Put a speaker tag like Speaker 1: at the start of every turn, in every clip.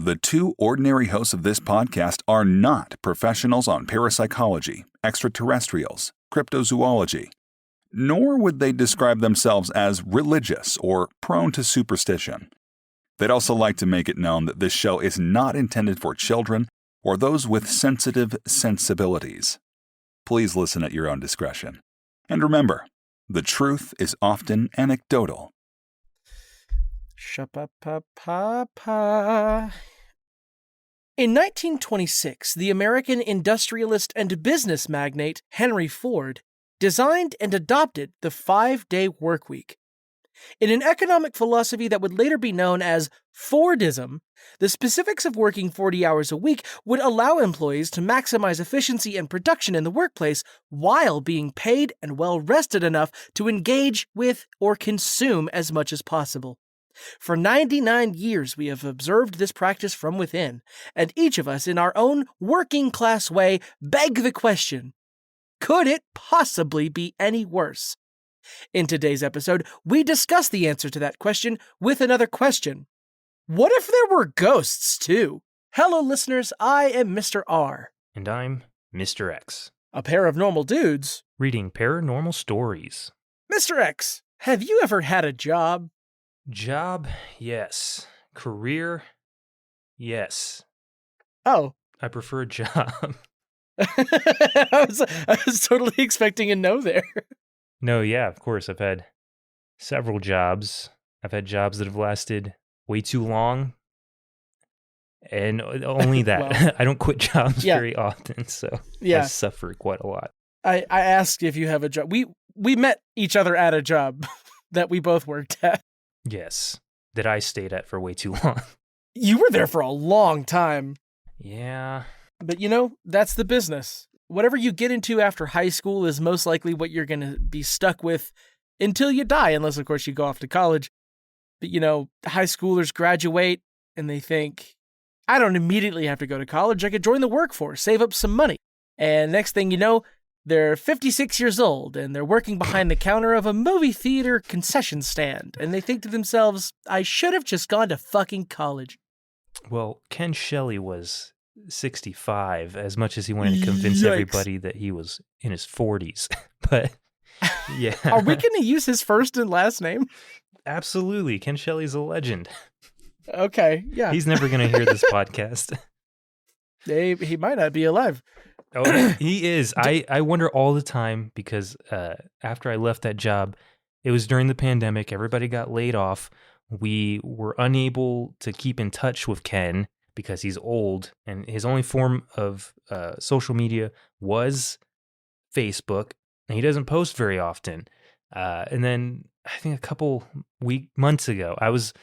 Speaker 1: The two ordinary hosts of this podcast are not professionals on parapsychology, extraterrestrials, cryptozoology, nor would they describe themselves as religious or prone to superstition. They'd also like to make it known that this show is not intended for children or those with sensitive sensibilities. Please listen at your own discretion. And remember, the truth is often anecdotal.
Speaker 2: Sha-pa-pa-pa-pa. In 1926, the American industrialist and business magnate Henry Ford designed and adopted the 5-day workweek. In an economic philosophy that would later be known as Fordism, the specifics of working 40 hours a week would allow employees to maximize efficiency and production in the workplace while being paid and well rested enough to engage with or consume as much as possible. For 99 years, we have observed this practice from within, and each of us in our own working-class way beg the question, could it possibly be any worse? In today's episode, we discuss the answer to that question with another question. What if there were ghosts, too? Hello, listeners, I am Mr. R.
Speaker 3: And I'm Mr. X.
Speaker 2: A pair of normal dudes
Speaker 3: Reading paranormal stories.
Speaker 2: Mr. X, have you ever had a job?
Speaker 3: Job, yes. Career, yes.
Speaker 2: Oh.
Speaker 3: I prefer a job.
Speaker 2: I was totally expecting a no there.
Speaker 3: No, yeah, of course. I've had several jobs. I've had jobs that have lasted way too long. And only that.
Speaker 2: Well,
Speaker 3: I don't quit jobs very often, so I suffer quite a lot.
Speaker 2: I asked if you have a job. We met each other at a job that we both worked at.
Speaker 3: Yes, that I stayed at for way too long.
Speaker 2: You were there for a long time.
Speaker 3: Yeah.
Speaker 2: But that's the business. Whatever you get into after high school is most likely what you're going to be stuck with until you die, unless, of course, you go off to college. But, high schoolers graduate and they think, I don't immediately have to go to college. I could join the workforce, save up some money. And next thing you know, they're 56 years old and they're working behind the counter of a movie theater concession stand. And they think to themselves, I should have just gone to fucking college.
Speaker 3: Well, Ken Shelley was 65, as much as he wanted to convince everybody that he was in his 40s. But, yeah.
Speaker 2: Are we going to use his first and last name?
Speaker 3: Absolutely. Ken Shelley's a legend.
Speaker 2: Okay, yeah.
Speaker 3: He's never going to hear this podcast.
Speaker 2: He might not be alive.
Speaker 3: Oh, he is. I wonder all the time because after I left that job, it was during the pandemic. Everybody got laid off. We were unable to keep in touch with Ken because he's old, and his only form of social media was Facebook, and he doesn't post very often. And then I think a couple months ago, I was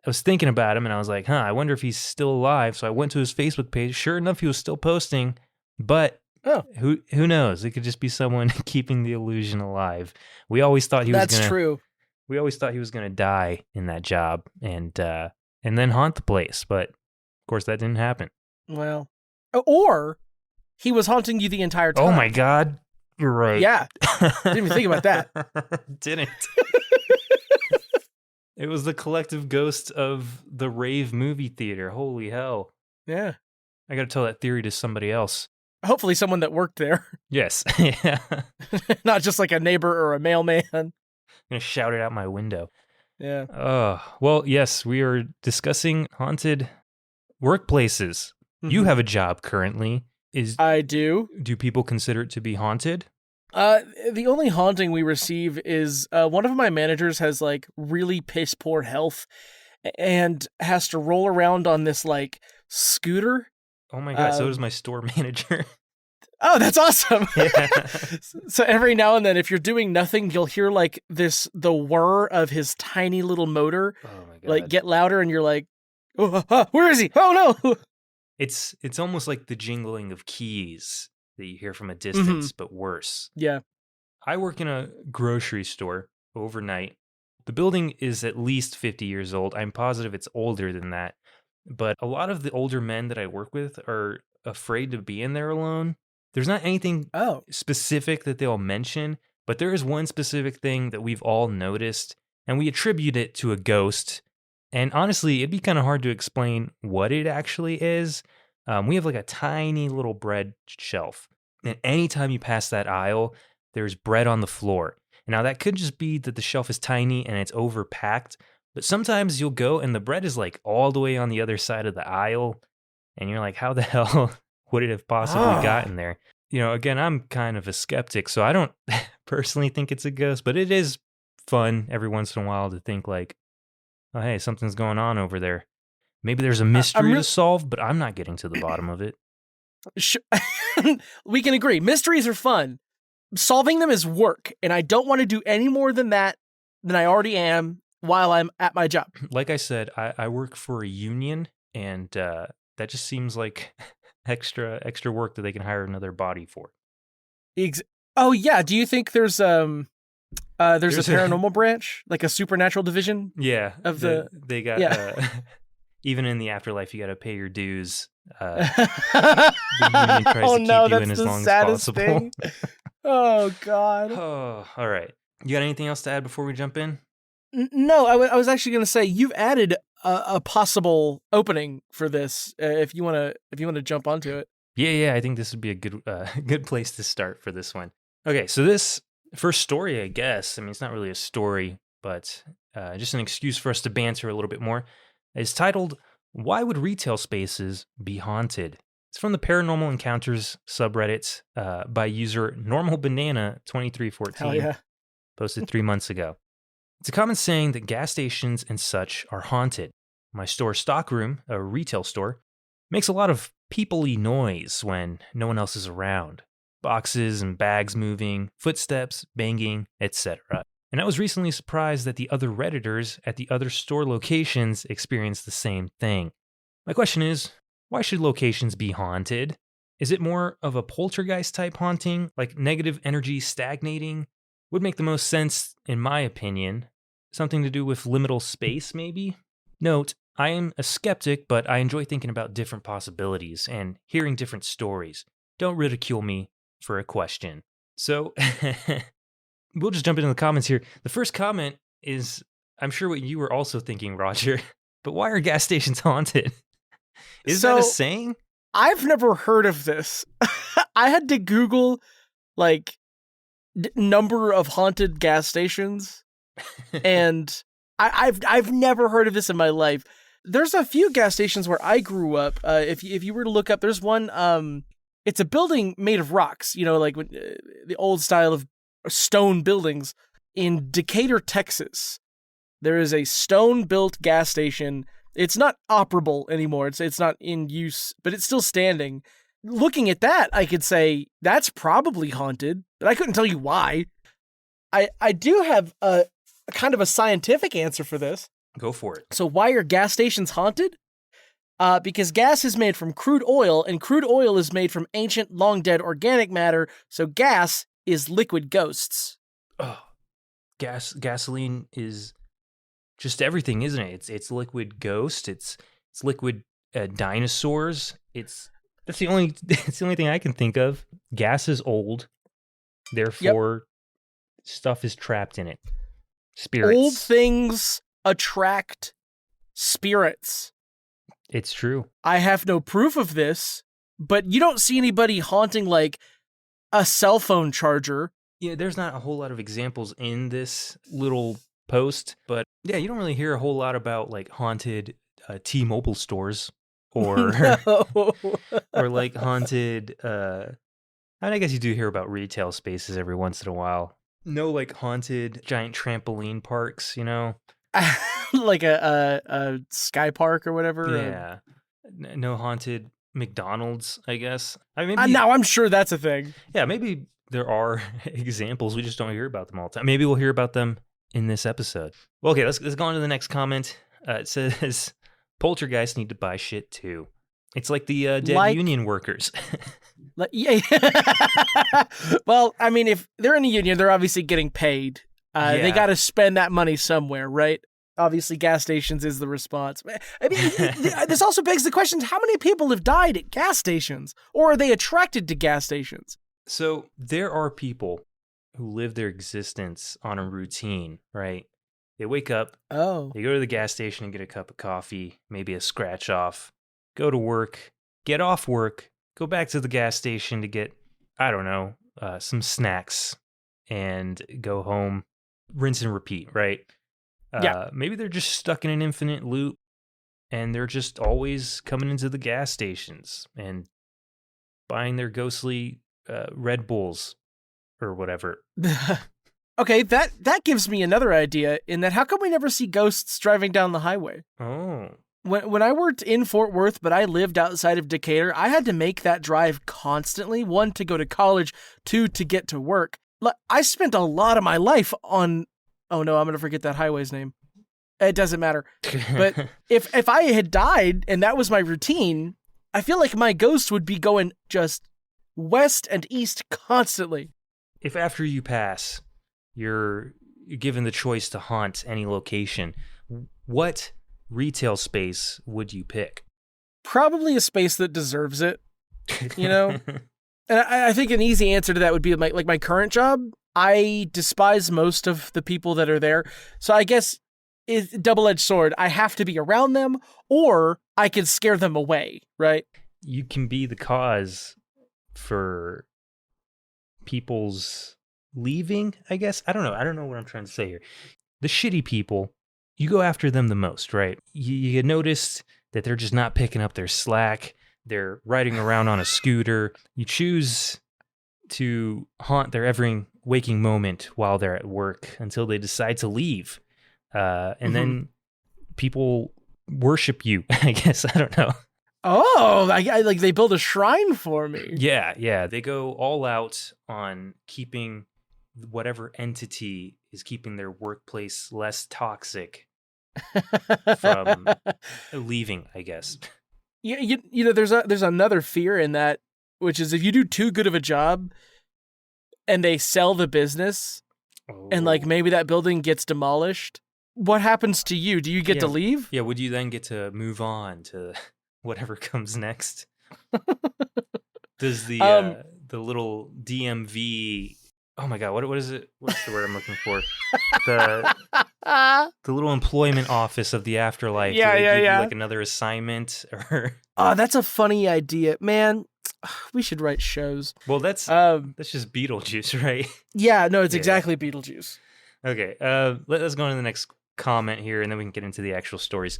Speaker 3: thinking about him, and I was like, I wonder if he's still alive. So I went to his Facebook page. Sure enough, he was still posting. But who knows? It could just be someone keeping the illusion alive. We always thought he was.
Speaker 2: That's true.
Speaker 3: We always thought he was going to die in that job and then haunt the place. But of course, that didn't happen.
Speaker 2: Well, or he was haunting you the entire time.
Speaker 3: Oh my God, you're right.
Speaker 2: Yeah, didn't even think about that.
Speaker 3: Didn't. It was the collective ghost of the rave movie theater. Holy hell!
Speaker 2: Yeah,
Speaker 3: I got to tell that theory to somebody else.
Speaker 2: Hopefully someone that worked there.
Speaker 3: Yes. Yeah.
Speaker 2: Not just like a neighbor or a mailman.
Speaker 3: I'm going to shout it out my window.
Speaker 2: Yeah.
Speaker 3: Well, yes, we are discussing haunted workplaces. Mm-hmm. You have a job currently.
Speaker 2: I do.
Speaker 3: Do people consider it to be haunted?
Speaker 2: The only haunting we receive is one of my managers has like really piss poor health and has to roll around on this like scooter.
Speaker 3: Oh my God, so does my store manager.
Speaker 2: Oh, that's awesome.
Speaker 3: Yeah.
Speaker 2: So every now and then, if you're doing nothing, you'll hear like the whir of his tiny little motor like get louder, and you're like, where is he? Oh no.
Speaker 3: It's almost like the jingling of keys that you hear from a distance, but worse.
Speaker 2: Yeah.
Speaker 3: I work in a grocery store overnight. The building is at least 50 years old. I'm positive it's older than that. But a lot of the older men that I work with are afraid to be in there alone. There's not anything specific that they'll mention, but there is one specific thing that we've all noticed, and we attribute it to a ghost. And honestly, it'd be kind of hard to explain what it actually is. We have like a tiny little bread shelf. And anytime you pass that aisle, there's bread on the floor. Now, that could just be that the shelf is tiny and it's overpacked. But sometimes you'll go and the bread is like all the way on the other side of the aisle. And you're like, how the hell would it have possibly gotten there? Again, I'm kind of a skeptic, so I don't personally think it's a ghost. But it is fun every once in a while to think like, oh, hey, something's going on over there. Maybe there's a mystery to solve, but I'm not getting to the bottom of it.
Speaker 2: We can agree. Mysteries are fun. Solving them is work, and I don't want to do any more than that than I already am while I'm at my job.
Speaker 3: Like I said, I work for a union, and that just seems like extra work that they can hire another body for.
Speaker 2: Oh yeah, do you think there's a paranormal branch, like a supernatural division?
Speaker 3: Yeah,
Speaker 2: of
Speaker 3: they got even in the afterlife, you got to pay your dues. The union tries to keep you in as long as possible.
Speaker 2: Thing. Oh God.
Speaker 3: Oh, all right. You got anything else to add before we jump in?
Speaker 2: No, I was actually going to say you've added a possible opening for this. If you want to jump onto it.
Speaker 3: Yeah. I think this would be a good place to start for this one. Okay, so this first story, I guess. I mean, it's not really a story, but just an excuse for us to banter a little bit more. Is titled, "Why Would Retail Spaces Be Haunted?" It's from the Paranormal Encounters subreddit by user NormalBanana2314,
Speaker 2: Hell yeah.
Speaker 3: posted 3 months ago. It's a common saying that gas stations and such are haunted. My store's stockroom, a retail store, makes a lot of people-y noise when no one else is around. Boxes and bags moving, footsteps, banging, etc. And I was recently surprised that the other Redditors at the other store locations experienced the same thing. My question is, why should locations be haunted? Is it more of a poltergeist type haunting, like negative energy stagnating? Would make the most sense, in my opinion. Something to do with liminal space, maybe? Note, I am a skeptic, but I enjoy thinking about different possibilities and hearing different stories. Don't ridicule me for a question. So, we'll just jump into the comments here. The first comment is, I'm sure what you were also thinking, Roger, but why are gas stations haunted? Is that a saying?
Speaker 2: I've never heard of this. I had to Google, like, number of haunted gas stations, and I've never heard of this in my life. There's a few gas stations where I grew up. If you were to look up, there's one. It's a building made of rocks. Like the old style of stone buildings in Decatur, Texas. There is a stone-built gas station. It's not operable anymore. It's not in use, but it's still standing. Looking at that, I could say that's probably haunted, but I couldn't tell you why. I do have a kind of a scientific answer for this.
Speaker 3: Go for it.
Speaker 2: So why are gas stations haunted? Because gas is made from crude oil, and crude oil is made from ancient, long-dead organic matter, so gas is liquid ghosts.
Speaker 3: Oh, gasoline is just everything, isn't it? It's liquid ghost. It's liquid dinosaurs. That's the only thing I can think of. Gas is old, therefore stuff is trapped in it. Spirits.
Speaker 2: Old things attract spirits.
Speaker 3: It's true.
Speaker 2: I have no proof of this, but you don't see anybody haunting like a cell phone charger.
Speaker 3: Yeah, there's not a whole lot of examples in this little post, but yeah, you don't really hear a whole lot about like haunted T-Mobile stores or or like haunted I guess you do hear about retail spaces every once in a while. No like haunted giant trampoline parks,
Speaker 2: like a sky park or whatever.
Speaker 3: Yeah. No haunted McDonald's, I guess. I mean,
Speaker 2: now I'm sure that's a thing.
Speaker 3: Yeah, maybe there are examples. We just don't hear about them all the time. Maybe we'll hear about them in this episode. Well, okay, let's go on to the next comment. It says, poltergeists need to buy shit too. It's like the dead union workers.
Speaker 2: Yeah. Well, I mean, if they're in a union, they're obviously getting paid. They got to spend that money somewhere, right? Obviously, gas stations is the response. I mean, this also begs the question, how many people have died at gas stations? Or are they attracted to gas stations?
Speaker 3: So there are people who live their existence on a routine, right? They wake up,
Speaker 2: Oh.
Speaker 3: they go to the gas station and get a cup of coffee, maybe a scratch off, go to work, get off work, go back to the gas station to get, I don't know, some snacks, and go home, rinse and repeat, right?
Speaker 2: Yeah.
Speaker 3: Maybe they're just stuck in an infinite loop and they're just always coming into the gas stations and buying their ghostly Red Bulls or whatever.
Speaker 2: Okay, that gives me another idea in that how come we never see ghosts driving down the highway?
Speaker 3: Oh.
Speaker 2: When I worked in Fort Worth, but I lived outside of Decatur, I had to make that drive constantly. 1, to go to college, 2, to get to work. I spent a lot of my life on, oh no, I'm going to forget that highway's name. It doesn't matter. But if I had died and that was my routine, I feel like my ghost would be going just west and east constantly.
Speaker 3: If after you pass, you're given the choice to haunt any location, what retail space would you pick?
Speaker 2: Probably a space that deserves it, you know? And I think an easy answer to that would be my current job. I despise most of the people that are there. So I guess it's a double-edged sword. I have to be around them or I can scare them away, right?
Speaker 3: You can be the cause for people's leaving, I guess. I don't know what I'm trying to say here. The shitty people, you go after them the most, right? You notice that they're just not picking up their slack. They're riding around on a scooter. You choose to haunt their every waking moment while they're at work until they decide to leave. And then people worship you, I guess. I don't know.
Speaker 2: Oh, I like they build a shrine for me.
Speaker 3: Yeah. They go all out on keeping whatever entity is keeping their workplace less toxic from leaving, I guess.
Speaker 2: Yeah, you know, there's another fear in that, which is if you do too good of a job and they sell the business and like maybe that building gets demolished, what happens to you? Do you get to leave?
Speaker 3: Yeah, would you then get to move on to whatever comes next? Does the little DMV, oh my god, what is it? What's the word I'm looking for? The little employment office of the afterlife.
Speaker 2: Yeah,
Speaker 3: do they give you
Speaker 2: yeah.
Speaker 3: like another assignment or
Speaker 2: Oh, that's a funny idea, man. We should write shows.
Speaker 3: Well, that's just Beetlejuice, right?
Speaker 2: Yeah, no, it's exactly Beetlejuice.
Speaker 3: Okay, let's go on to the next comment here, and then we can get into the actual stories.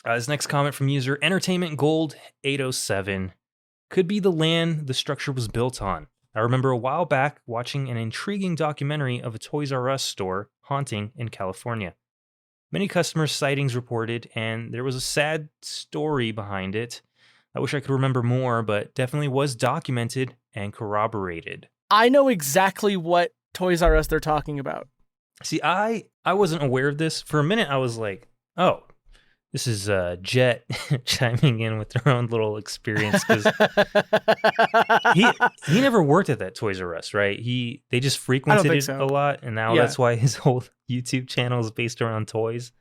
Speaker 3: This next comment from user Entertainment Gold 807 could be the land the structure was built on. I remember a while back watching an intriguing documentary of a Toys R Us store haunting in California. Many customer sightings reported, and there was a sad story behind it. I wish I could remember more, but definitely was documented and corroborated.
Speaker 2: I know exactly what Toys R Us they're talking about.
Speaker 3: See, I wasn't aware of this. For a minute, I was like, oh, this is Jet chiming in with their own little experience. Because he never worked at that Toys R Us, right? They just frequented it a lot, and now that's why his whole YouTube channel is based around toys.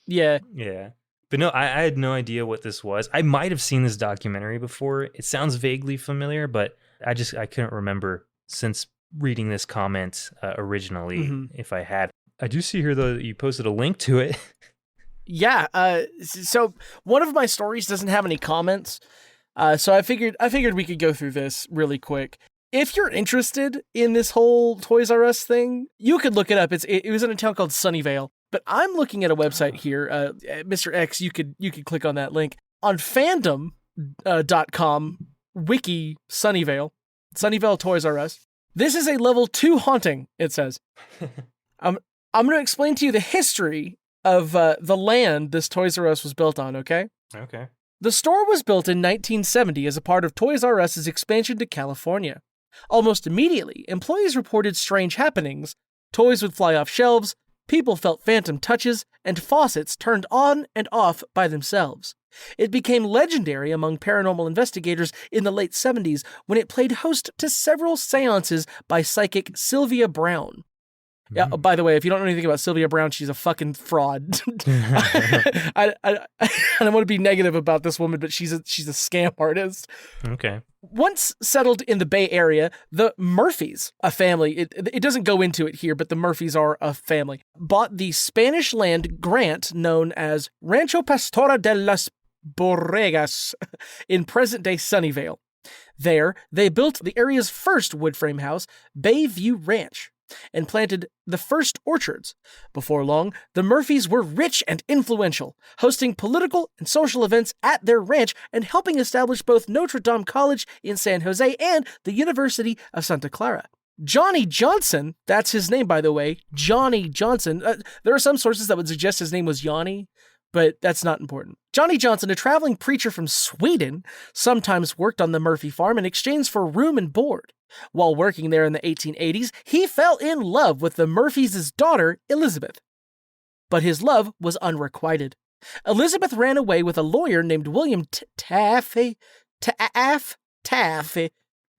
Speaker 2: Yeah.
Speaker 3: Yeah. But no, I had no idea what this was. I might have seen this documentary before. It sounds vaguely familiar, but I couldn't remember since reading this comment originally, if I had. I do see here, though, that you posted a link to it.
Speaker 2: Yeah. So one of my stories doesn't have any comments. So I figured we could go through this really quick. If you're interested in this whole Toys R Us thing, you could look it up. It was in a town called Sunnyvale. But I'm looking at a website here, Mr. X. You could click on that link on fandom.com wiki Sunnyvale Toys R Us. This is a level 2 haunting. It says. I'm going to explain to you the history of the land this Toys R Us was built on. Okay.
Speaker 3: Okay.
Speaker 2: The store was built in 1970 as a part of Toys R Us's expansion to California. Almost immediately, employees reported strange happenings. Toys would fly off shelves. People felt phantom touches, and faucets turned on and off by themselves. It became legendary among paranormal investigators in the late 70s when it played host to several seances by psychic Sylvia Brown. Yeah. By the way, if you don't know anything about Sylvia Brown, she's a fucking fraud. I don't want to be negative about this woman, but she's a scam artist.
Speaker 3: Okay.
Speaker 2: Once settled in the Bay Area, the Murphys, a family, it doesn't go into it here, but the Murphys are a family, bought the Spanish land grant known as Rancho Pastora de las Borregas in present-day Sunnyvale. There, they built the area's first wood frame house, Bayview Ranch, and planted the first orchards. Before long, the Murphys were rich and influential, hosting political and social events at their ranch and helping establish both Notre Dame College in San Jose and the University of Santa Clara. Johnny Johnson, that's his name, by the way, Johnny Johnson. There are some sources that would suggest his name was Yanni, but that's not important. Johnny Johnson, a traveling preacher from Sweden, sometimes worked on the Murphy farm in exchange for room and board. While working there in the 1880s, he fell in love with the Murphys' daughter, Elizabeth. But his love was unrequited. Elizabeth ran away with a lawyer named William Taffy, from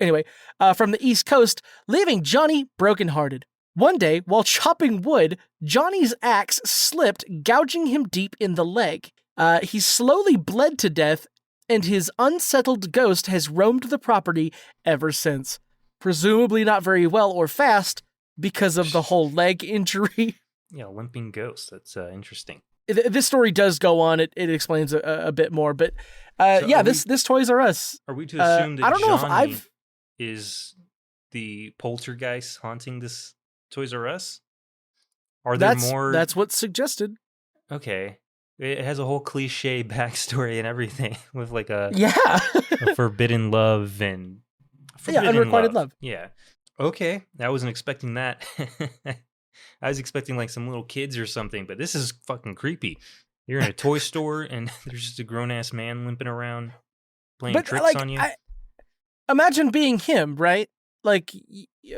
Speaker 2: the East Coast, leaving Johnny brokenhearted. One day, while chopping wood, Johnny's axe slipped, gouging him deep in the leg. He slowly bled to death, and his unsettled ghost has roamed the property ever since. Presumably not very well or fast because of the whole leg injury.
Speaker 3: Yeah, limping ghost. That's interesting.
Speaker 2: This story does go on. It explains a bit more, but this Toys R Us.
Speaker 3: Are we to assume that
Speaker 2: I don't know
Speaker 3: Johnny
Speaker 2: if
Speaker 3: is the poltergeist haunting this Toys R Us? Are there more?
Speaker 2: That's what's suggested.
Speaker 3: Okay. It has a whole cliche backstory and everything with like a forbidden love and
Speaker 2: unrequited love.
Speaker 3: Yeah. Okay. I wasn't expecting that. I was expecting like some little kids or something, but this is fucking creepy. You're in a toy store and there's just a grown-ass man limping around playing tricks on you.
Speaker 2: Imagine being him, right? Like,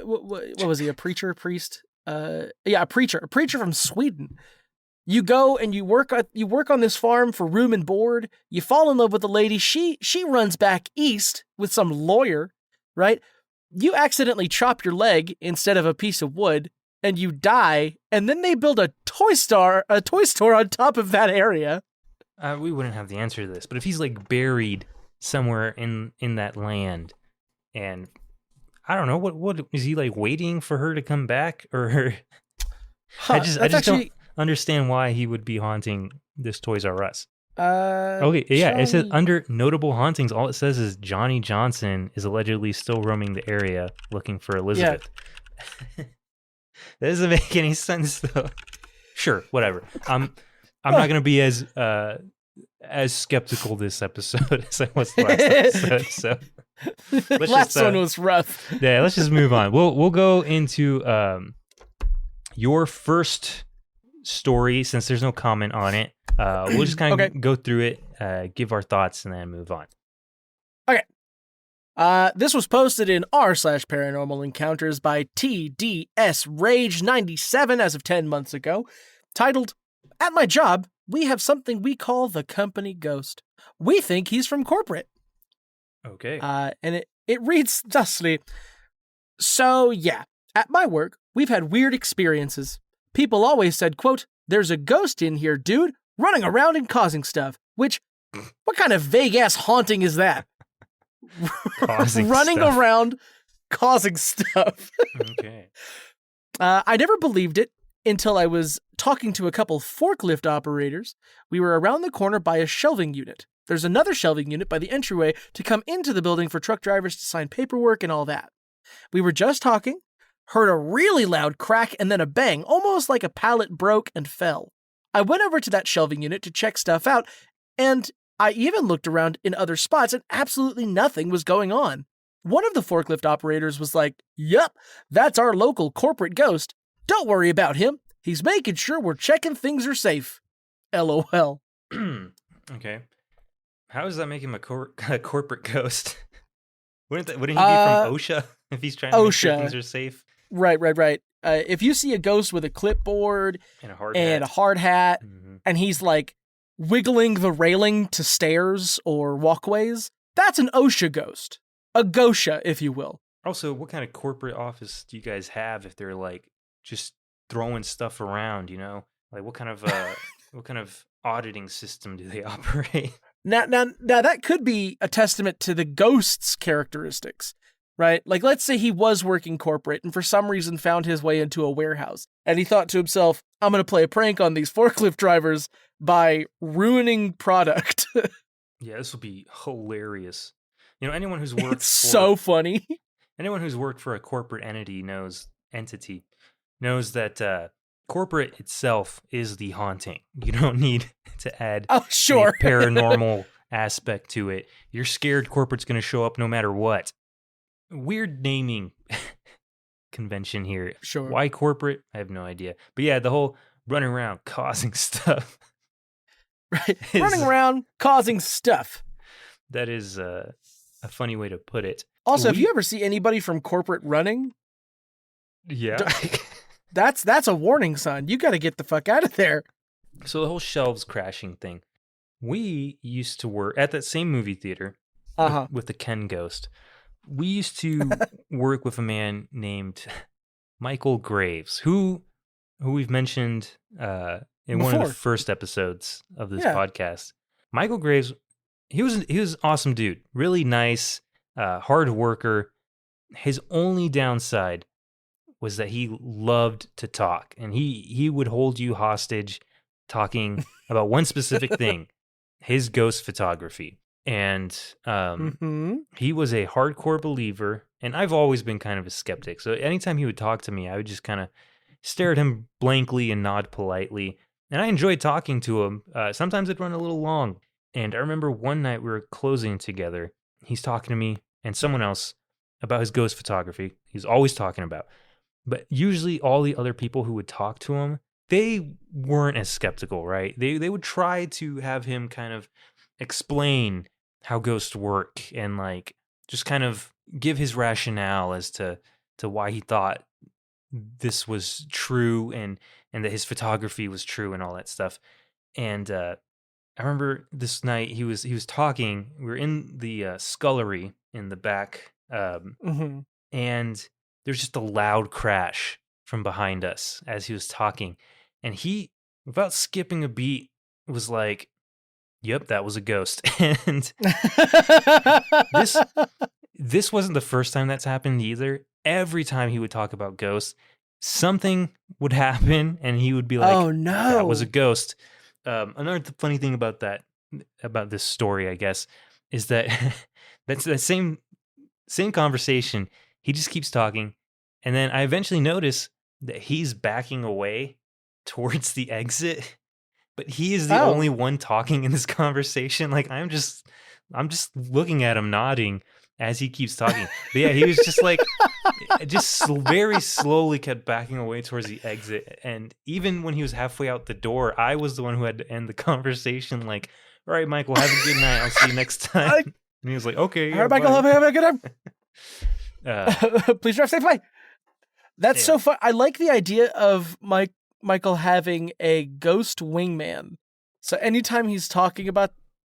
Speaker 2: what was he, a preacher, priest? A preacher from Sweden. You go and you work on this farm for room and board. You fall in love with the lady. She runs back east with some lawyer, right? You accidentally chop your leg instead of a piece of wood, and you die. And then they build a toy store on top of that area.
Speaker 3: We wouldn't have the answer to this, but if he's like buried somewhere in that land, and I don't know what is he like waiting for her to come back, or I just don't understand why he would be haunting this Toys R Us. Okay, yeah, Johnny. It says under notable hauntings, all it says is Johnny Johnson is allegedly still roaming the area looking for Elizabeth. Yeah. That doesn't make any sense though. Sure, whatever. I'm not gonna be as skeptical this episode as I was the last episode. So
Speaker 2: last one was rough.
Speaker 3: Yeah, let's just move on. We'll go into your first story since there's no comment on it. We'll just kind of go through it, give our thoughts, and then move on.
Speaker 2: Okay. This was posted in r/paranormal encounters by TDS Rage 97 as of 10 months ago, titled, "At my job, we have something we call the company ghost. We think he's from corporate."
Speaker 3: Okay.
Speaker 2: And it reads thusly. So yeah, at my work, we've had weird experiences. People always said, quote, "There's a ghost in here, dude, running around and causing stuff." Which, what kind of vague-ass haunting is that? Running around, causing stuff.
Speaker 3: Okay.
Speaker 2: I never believed it until I was talking to a couple forklift operators. We were around the corner by a shelving unit. There's another shelving unit by the entryway to come into the building for truck drivers to sign paperwork and all that. We were just talking, heard a really loud crack and then a bang, almost like a pallet broke and fell. I went over to that shelving unit to check stuff out, and I even looked around in other spots and absolutely nothing was going on. One of the forklift operators was like, "Yup, that's our local corporate ghost. Don't worry about him. He's making sure we're checking things are safe." LOL.
Speaker 3: Okay. How does that make him a corporate ghost? Wouldn't he be from OSHA if he's trying to make sure things are safe?
Speaker 2: Right. If you see a ghost with a clipboard
Speaker 3: and
Speaker 2: a hard hat, mm-hmm. and he's like wiggling the railing to stairs or walkways, that's an OSHA ghost. A GHOSHA, if you will.
Speaker 3: Also, what kind of corporate office do you guys have if they're like just throwing stuff around, Like what kind of auditing system do they operate?
Speaker 2: Now, that could be a testament to the ghost's characteristics, right? Like, let's say he was working corporate and for some reason found his way into a warehouse, and he thought to himself, I'm going to play a prank on these forklift drivers by ruining product.
Speaker 3: Yeah, this will be hilarious. Anyone who's worked
Speaker 2: so funny.
Speaker 3: Anyone who's worked for a corporate entity knows that corporate itself is the haunting. You don't need to add
Speaker 2: Oh, sure.
Speaker 3: a paranormal aspect to it. You're scared corporate's going to show up no matter what. Weird naming convention here.
Speaker 2: Sure.
Speaker 3: Why corporate? I have no idea. But yeah, the whole running around causing stuff.
Speaker 2: Right. Running around causing stuff.
Speaker 3: That is a funny way to put it.
Speaker 2: Also, if you ever see anybody from corporate running,
Speaker 3: yeah,
Speaker 2: that's a warning sign. You got to get the fuck out of there.
Speaker 3: So the whole shelves crashing thing. We used to work at that same movie theater with the Ken Ghost. We used to work with a man named Michael Graves, who we've mentioned in one of the first episodes of this podcast. Michael Graves, he was an awesome dude, really nice, hard worker. His only downside was that he loved to talk, and he would hold you hostage talking about one specific thing, his ghost photography. And he was a hardcore believer, and I've always been kind of a skeptic. So anytime he would talk to me, I would just kind of stare at him blankly and nod politely. And I enjoyed talking to him. Sometimes it'd run a little long. And I remember one night we were closing together. He's talking to me and someone else about his ghost photography. He's always talking about. But usually all the other people who would talk to him, they weren't as skeptical, right? They would try to have him kind of explain how ghosts work and like just kind of give his rationale as to why he thought this was true and that his photography was true and all that stuff. And I remember this night he was talking. We were in the scullery in the back, and there's just a loud crash from behind us as he was talking, and he, without skipping a beat, was like, "Yep, that was a ghost." And this wasn't the first time that's happened either. Every time he would talk about ghosts, something would happen, and he would be like,
Speaker 2: "Oh no,
Speaker 3: that was a ghost." Another funny thing about this story, I guess, is that that's the same conversation. He just keeps talking, and then I eventually notice that he's backing away towards the exit, but he is the only one talking in this conversation. Like I'm just looking at him nodding as he keeps talking. But yeah, he was just like, very slowly kept backing away towards the exit. And even when he was halfway out the door, I was the one who had to end the conversation. Like, all right, Michael, have a good night. I'll see you next time. And he was like, okay.
Speaker 2: All right, Michael, have a good time. Please drive safely. That's so fun. I like the idea of Michael having a ghost wingman. So anytime he's talking about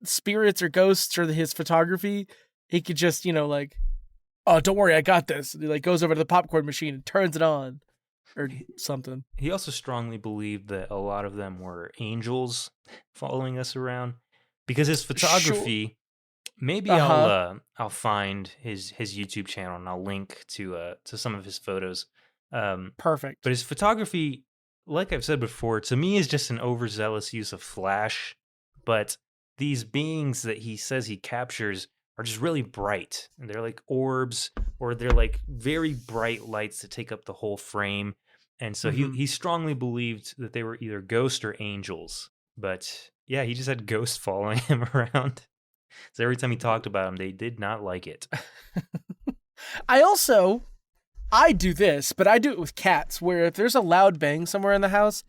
Speaker 2: spirits or ghosts or his photography, he could just, like, oh, don't worry, I got this. And he like goes over to the popcorn machine and turns it on or something. He
Speaker 3: also strongly believed that a lot of them were angels following us around because his photography. Maybe I'll find his YouTube channel and I'll link to some of his photos.
Speaker 2: Perfect.
Speaker 3: But his photography, like I've said before, to me is just an overzealous use of flash. But these beings that he says he captures are just really bright. And they're like orbs, or they're like very bright lights that take up the whole frame. And so he strongly believed that they were either ghosts or angels. But yeah, he just had ghosts following him around. So every time he talked about them, they did not like it.
Speaker 2: I do this, but I do it with cats, where if there's a loud bang somewhere in the house,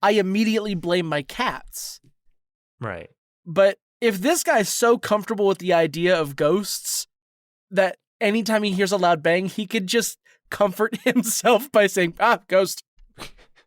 Speaker 2: I immediately blame my cats.
Speaker 3: Right.
Speaker 2: But if this guy's so comfortable with the idea of ghosts that anytime he hears a loud bang, he could just comfort himself by saying, ghost.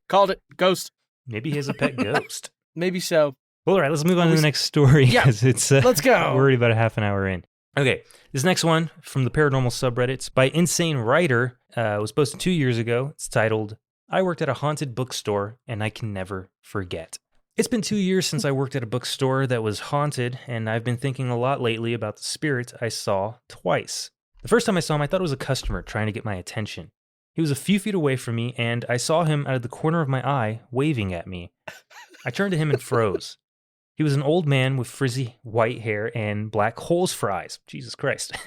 Speaker 2: Called it, ghost.
Speaker 3: Maybe he has a pet ghost.
Speaker 2: Maybe so.
Speaker 3: Well, all right, let's move on to the next story.
Speaker 2: Yeah,
Speaker 3: it's
Speaker 2: let's go.
Speaker 3: We're already about a half an hour in. Okay, this next one from the Paranormal subreddits by Insane Writer was posted 2 years ago. It's titled, I worked at a haunted bookstore, and I can never forget. It's been 2 years since I worked at a bookstore that was haunted, and I've been thinking a lot lately about the spirit I saw twice. The first time I saw him, I thought it was a customer trying to get my attention. He was a few feet away from me, and I saw him out of the corner of my eye, waving at me. I turned to him and froze. He was an old man with frizzy white hair and black holes for eyes. Jesus Christ.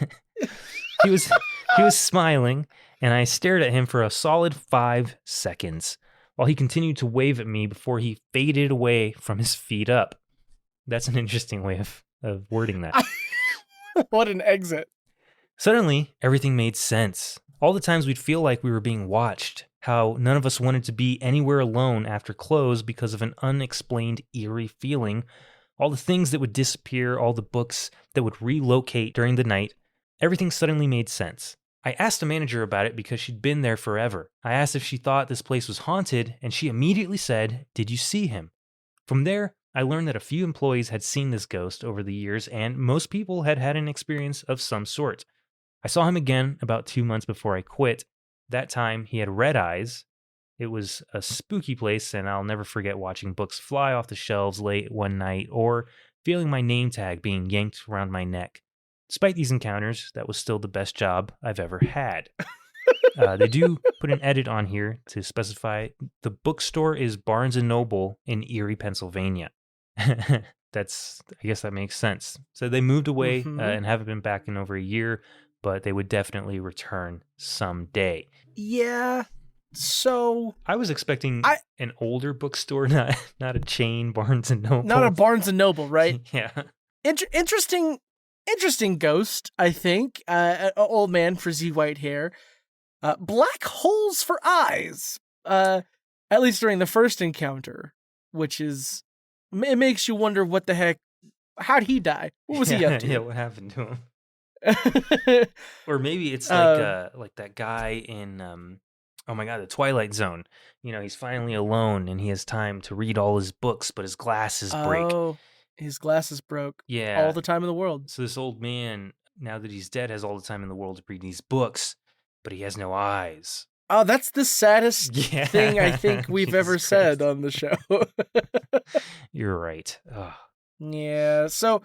Speaker 3: He was smiling, and I stared at him for a solid 5 seconds, while he continued to wave at me before he faded away from his feet up. That's an interesting way of wording that.
Speaker 2: What an exit.
Speaker 3: Suddenly, everything made sense. All the times we'd feel like we were being watched, how none of us wanted to be anywhere alone after close because of an unexplained eerie feeling, all the things that would disappear, all the books that would relocate during the night, everything suddenly made sense. I asked the manager about it because she'd been there forever. I asked if she thought this place was haunted, and she immediately said, "Did you see him?" From there, I learned that a few employees had seen this ghost over the years, and most people had had an experience of some sort. I saw him again about 2 months before I quit. That time, he had red eyes. It was a spooky place, and I'll never forget watching books fly off the shelves late one night or feeling my name tag being yanked around my neck. Despite these encounters, that was still the best job I've ever had. They do put an edit on here to specify the bookstore is Barnes & Noble in Erie, Pennsylvania. I guess that makes sense. So they moved away and haven't been back in over a year, but they would definitely return someday.
Speaker 2: Yeah. So
Speaker 3: I was expecting an older bookstore, not a chain Barnes and Noble.
Speaker 2: Not a Barnes and Noble, right?
Speaker 3: Yeah.
Speaker 2: Interesting ghost, I think. An old man, frizzy white hair. Black holes for eyes. At least during the first encounter, which is, it makes you wonder what the heck, how'd he die? What was he up to?
Speaker 3: Yeah, what happened to him? Or maybe it's like that guy in oh my god, the Twilight Zone. You know, he's finally alone and he has time to read all his books, but his glasses break.
Speaker 2: Oh, his glasses broke.
Speaker 3: Yeah.
Speaker 2: All the time in the world.
Speaker 3: So this old man, now that he's dead, has all the time in the world to read these books, but he has no eyes.
Speaker 2: Oh, that's the saddest thing I think we've ever said on the show.
Speaker 3: You're right. Ugh.
Speaker 2: Yeah, so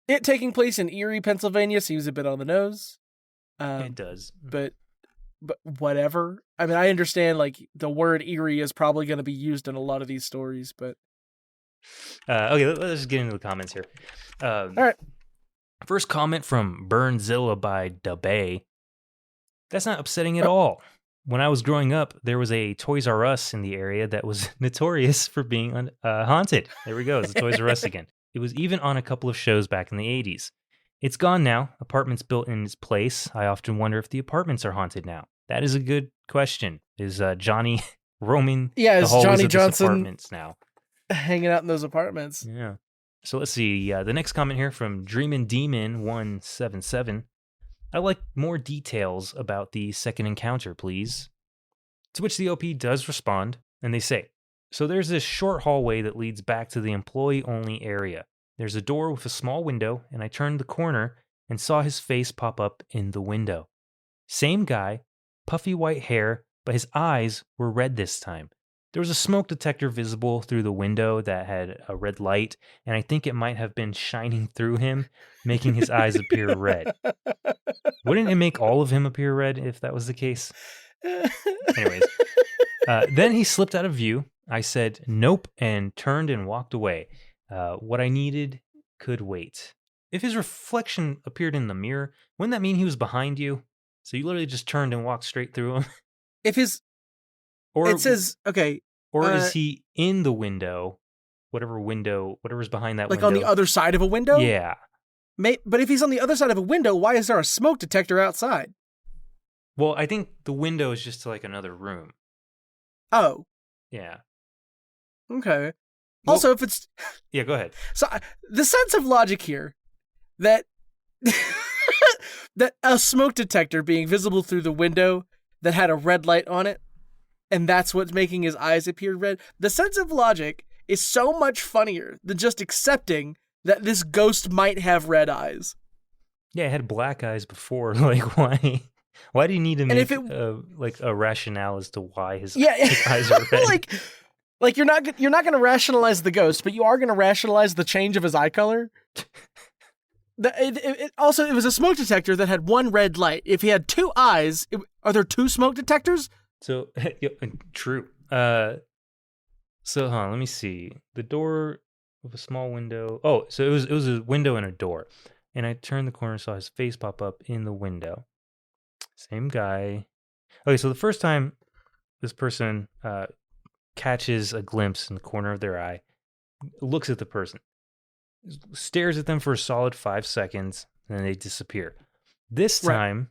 Speaker 2: it taking place in Erie, Pennsylvania seems a bit on the nose.
Speaker 3: It does.
Speaker 2: But whatever. I mean, I understand, like, the word eerie is probably going to be used in a lot of these stories, but...
Speaker 3: Okay, let's just get into the comments here.
Speaker 2: All right.
Speaker 3: First comment from Burnzilla by DaBay. That's not upsetting at all. When I was growing up, there was a Toys R Us in the area that was notorious for being haunted. There we go, it's the Toys R Us again. It was even on a couple of shows back in the 80s. It's gone now. Apartments built in its place. I often wonder if the apartments are haunted now. That is a good question. Is Johnny roaming the hallways
Speaker 2: Johnny
Speaker 3: of
Speaker 2: Johnson
Speaker 3: this apartments now?
Speaker 2: Hanging out in those apartments.
Speaker 3: Yeah. So let's see. The next comment here from Dreamin' Demon 177. I'd like more details about the second encounter, please. To which the OP does respond, and they say, so there's this short hallway that leads back to the employee-only area. There's a door with a small window, and I turned the corner and saw his face pop up in the window. Same guy, puffy white hair, but his eyes were red this time. There was a smoke detector visible through the window that had a red light, and I think it might have been shining through him, making his eyes appear red. Wouldn't it make all of him appear red if that was the case? Anyways, then he slipped out of view. I said nope and turned and walked away. What I needed could wait. If his reflection appeared in the mirror, wouldn't that mean he was behind you? So you literally just turned and walked straight through him?
Speaker 2: It says, okay.
Speaker 3: Or is he in the window, whatever's behind that
Speaker 2: like
Speaker 3: window?
Speaker 2: Like on the other side of a window?
Speaker 3: Yeah.
Speaker 2: But if he's on the other side of a window, why is there a smoke detector outside?
Speaker 3: Well, I think the window is just to like another room.
Speaker 2: Oh.
Speaker 3: Yeah.
Speaker 2: Okay.
Speaker 3: Well,
Speaker 2: also, if it's...
Speaker 3: Yeah, go ahead.
Speaker 2: So the sense of logic here, that that a smoke detector being visible through the window that had a red light on it, and that's what's making his eyes appear red. The sense of logic is so much funnier than just accepting that this ghost might have red eyes.
Speaker 3: Yeah, it had black eyes before. Like, why? Why do you need to
Speaker 2: And
Speaker 3: make
Speaker 2: if it,
Speaker 3: like a rationale as to why his
Speaker 2: yeah,
Speaker 3: eyes are red?
Speaker 2: like you're not going to rationalize the ghost, but you are going to rationalize the change of his eye color. Also, it was a smoke detector that had one red light. If he had two eyes, are there two smoke detectors?
Speaker 3: So true. So hold on, let me see. The door with a small window. Oh, so it was a window and a door. And I turned the corner and saw his face pop up in the window. Same guy. Okay, so the first time this person catches a glimpse in the corner of their eye, looks at the person, stares at them for a solid 5 seconds, and then they disappear. This time,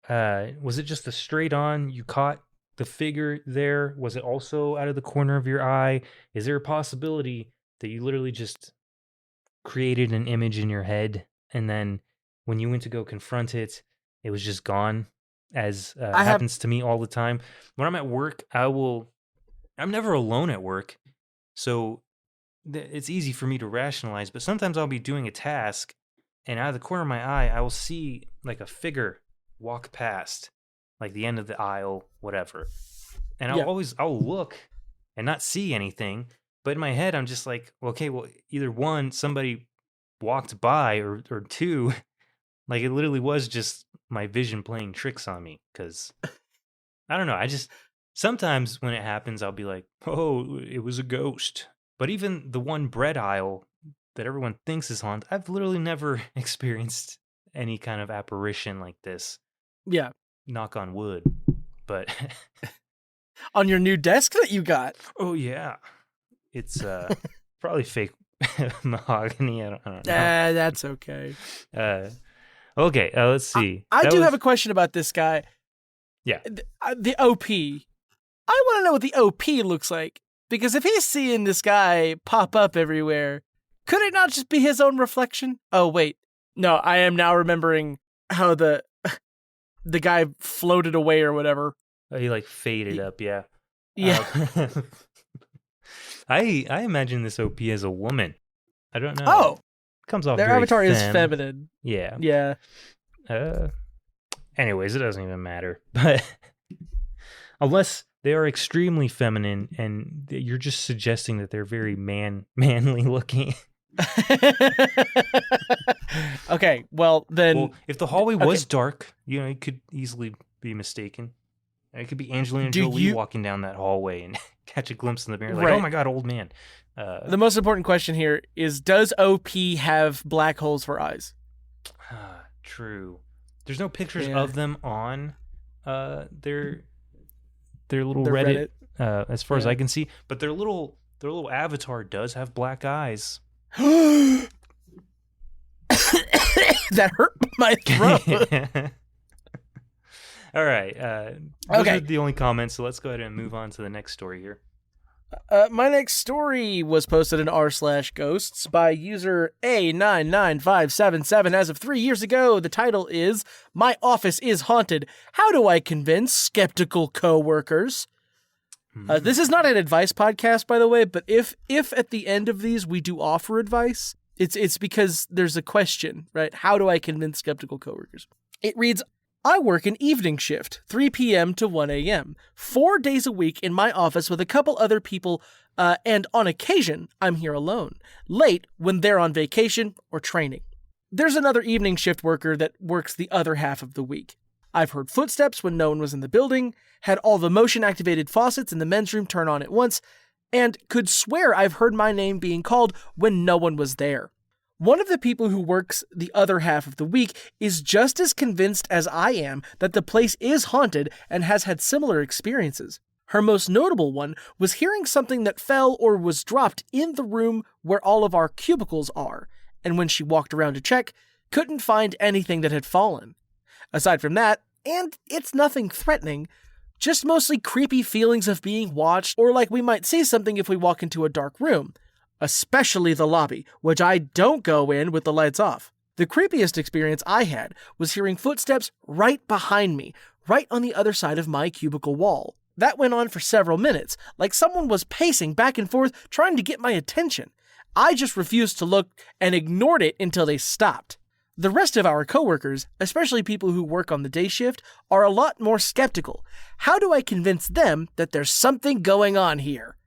Speaker 3: was it just a straight on? You caught the figure there? Was it also out of the corner of your eye? Is there a possibility that you literally just created an image in your head, and then when you went to go confront it, it was just gone, as happens to me all the time? When I'm at work, I'm never alone at work, so it's easy for me to rationalize, but sometimes I'll be doing a task, and out of the corner of my eye, I will see like a figure walk past, like the end of the aisle, whatever. And I'll look and not see anything, but in my head, I'm just like, okay, well, either one, somebody walked by, or two, like it literally was just my vision playing tricks on me. Because I don't know, sometimes when it happens, I'll be like, oh, it was a ghost. But even the one bread aisle that everyone thinks is haunted, I've literally never experienced any kind of apparition like this.
Speaker 2: Yeah.
Speaker 3: Knock on wood. But
Speaker 2: on your new desk that you got.
Speaker 3: Oh, yeah. It's probably fake mahogany. I don't know.
Speaker 2: That's okay.
Speaker 3: Okay, let's see.
Speaker 2: I do have a question about this guy.
Speaker 3: Yeah.
Speaker 2: The OP. I want to know what the OP looks like. Because if he's seeing this guy pop up everywhere, could it not just be his own reflection? Oh, wait. No, I am now remembering how the guy floated away or whatever.
Speaker 3: Oh, he like faded up, yeah.
Speaker 2: Yeah.
Speaker 3: I imagine this OP as a woman. I don't know.
Speaker 2: Oh.
Speaker 3: Comes off
Speaker 2: their
Speaker 3: very
Speaker 2: avatar
Speaker 3: femme.
Speaker 2: Is feminine.
Speaker 3: Yeah.
Speaker 2: Yeah.
Speaker 3: Anyways, it doesn't even matter. But unless they are extremely feminine and you're just suggesting that they're very manly looking.
Speaker 2: Okay, well then.
Speaker 3: Well, if the hallway was dark, it could easily be mistaken. It could be Angelina Jolie walking down that hallway and catch a glimpse in the mirror, like, oh my god, old man.
Speaker 2: The most important question here is: does OP have black holes for eyes?
Speaker 3: True. There's no pictures of them on their little Reddit as far as I can see, but their little avatar does have black eyes.
Speaker 2: That hurt my throat.
Speaker 3: All right. Those are the only comments, so let's go ahead and move on to the next story here.
Speaker 2: My next story was posted in r/ghosts by user A99577 as of 3 years ago. The title is, "My Office is Haunted. How do I convince skeptical coworkers?" This is not an advice podcast, by the way, but if at the end of these we do offer advice, it's because there's a question, right? How do I convince skeptical coworkers? It reads, I work an evening shift, 3 p.m. to 1 a.m., 4 days a week in my office with a couple other people, and on occasion, I'm here alone, late when they're on vacation or training. There's another evening shift worker that works the other half of the week. I've heard footsteps when no one was in the building, had all the motion-activated faucets in the men's room turn on at once, and could swear I've heard my name being called when no one was there. One of the people who works the other half of the week is just as convinced as I am that the place is haunted and has had similar experiences. Her most notable one was hearing something that fell or was dropped in the room where all of our cubicles are, and when she walked around to check, couldn't find anything that had fallen. Aside from that, and it's nothing threatening, just mostly creepy feelings of being watched, or like we might see something if we walk into a dark room. Especially the lobby, which I don't go in with the lights off. The creepiest experience I had was hearing footsteps right behind me, right on the other side of my cubicle wall. That went on for several minutes, like someone was pacing back and forth trying to get my attention. I just refused to look and ignored it until they stopped. The rest of our coworkers, especially people who work on the day shift, are a lot more skeptical. How do I convince them that there's something going on here?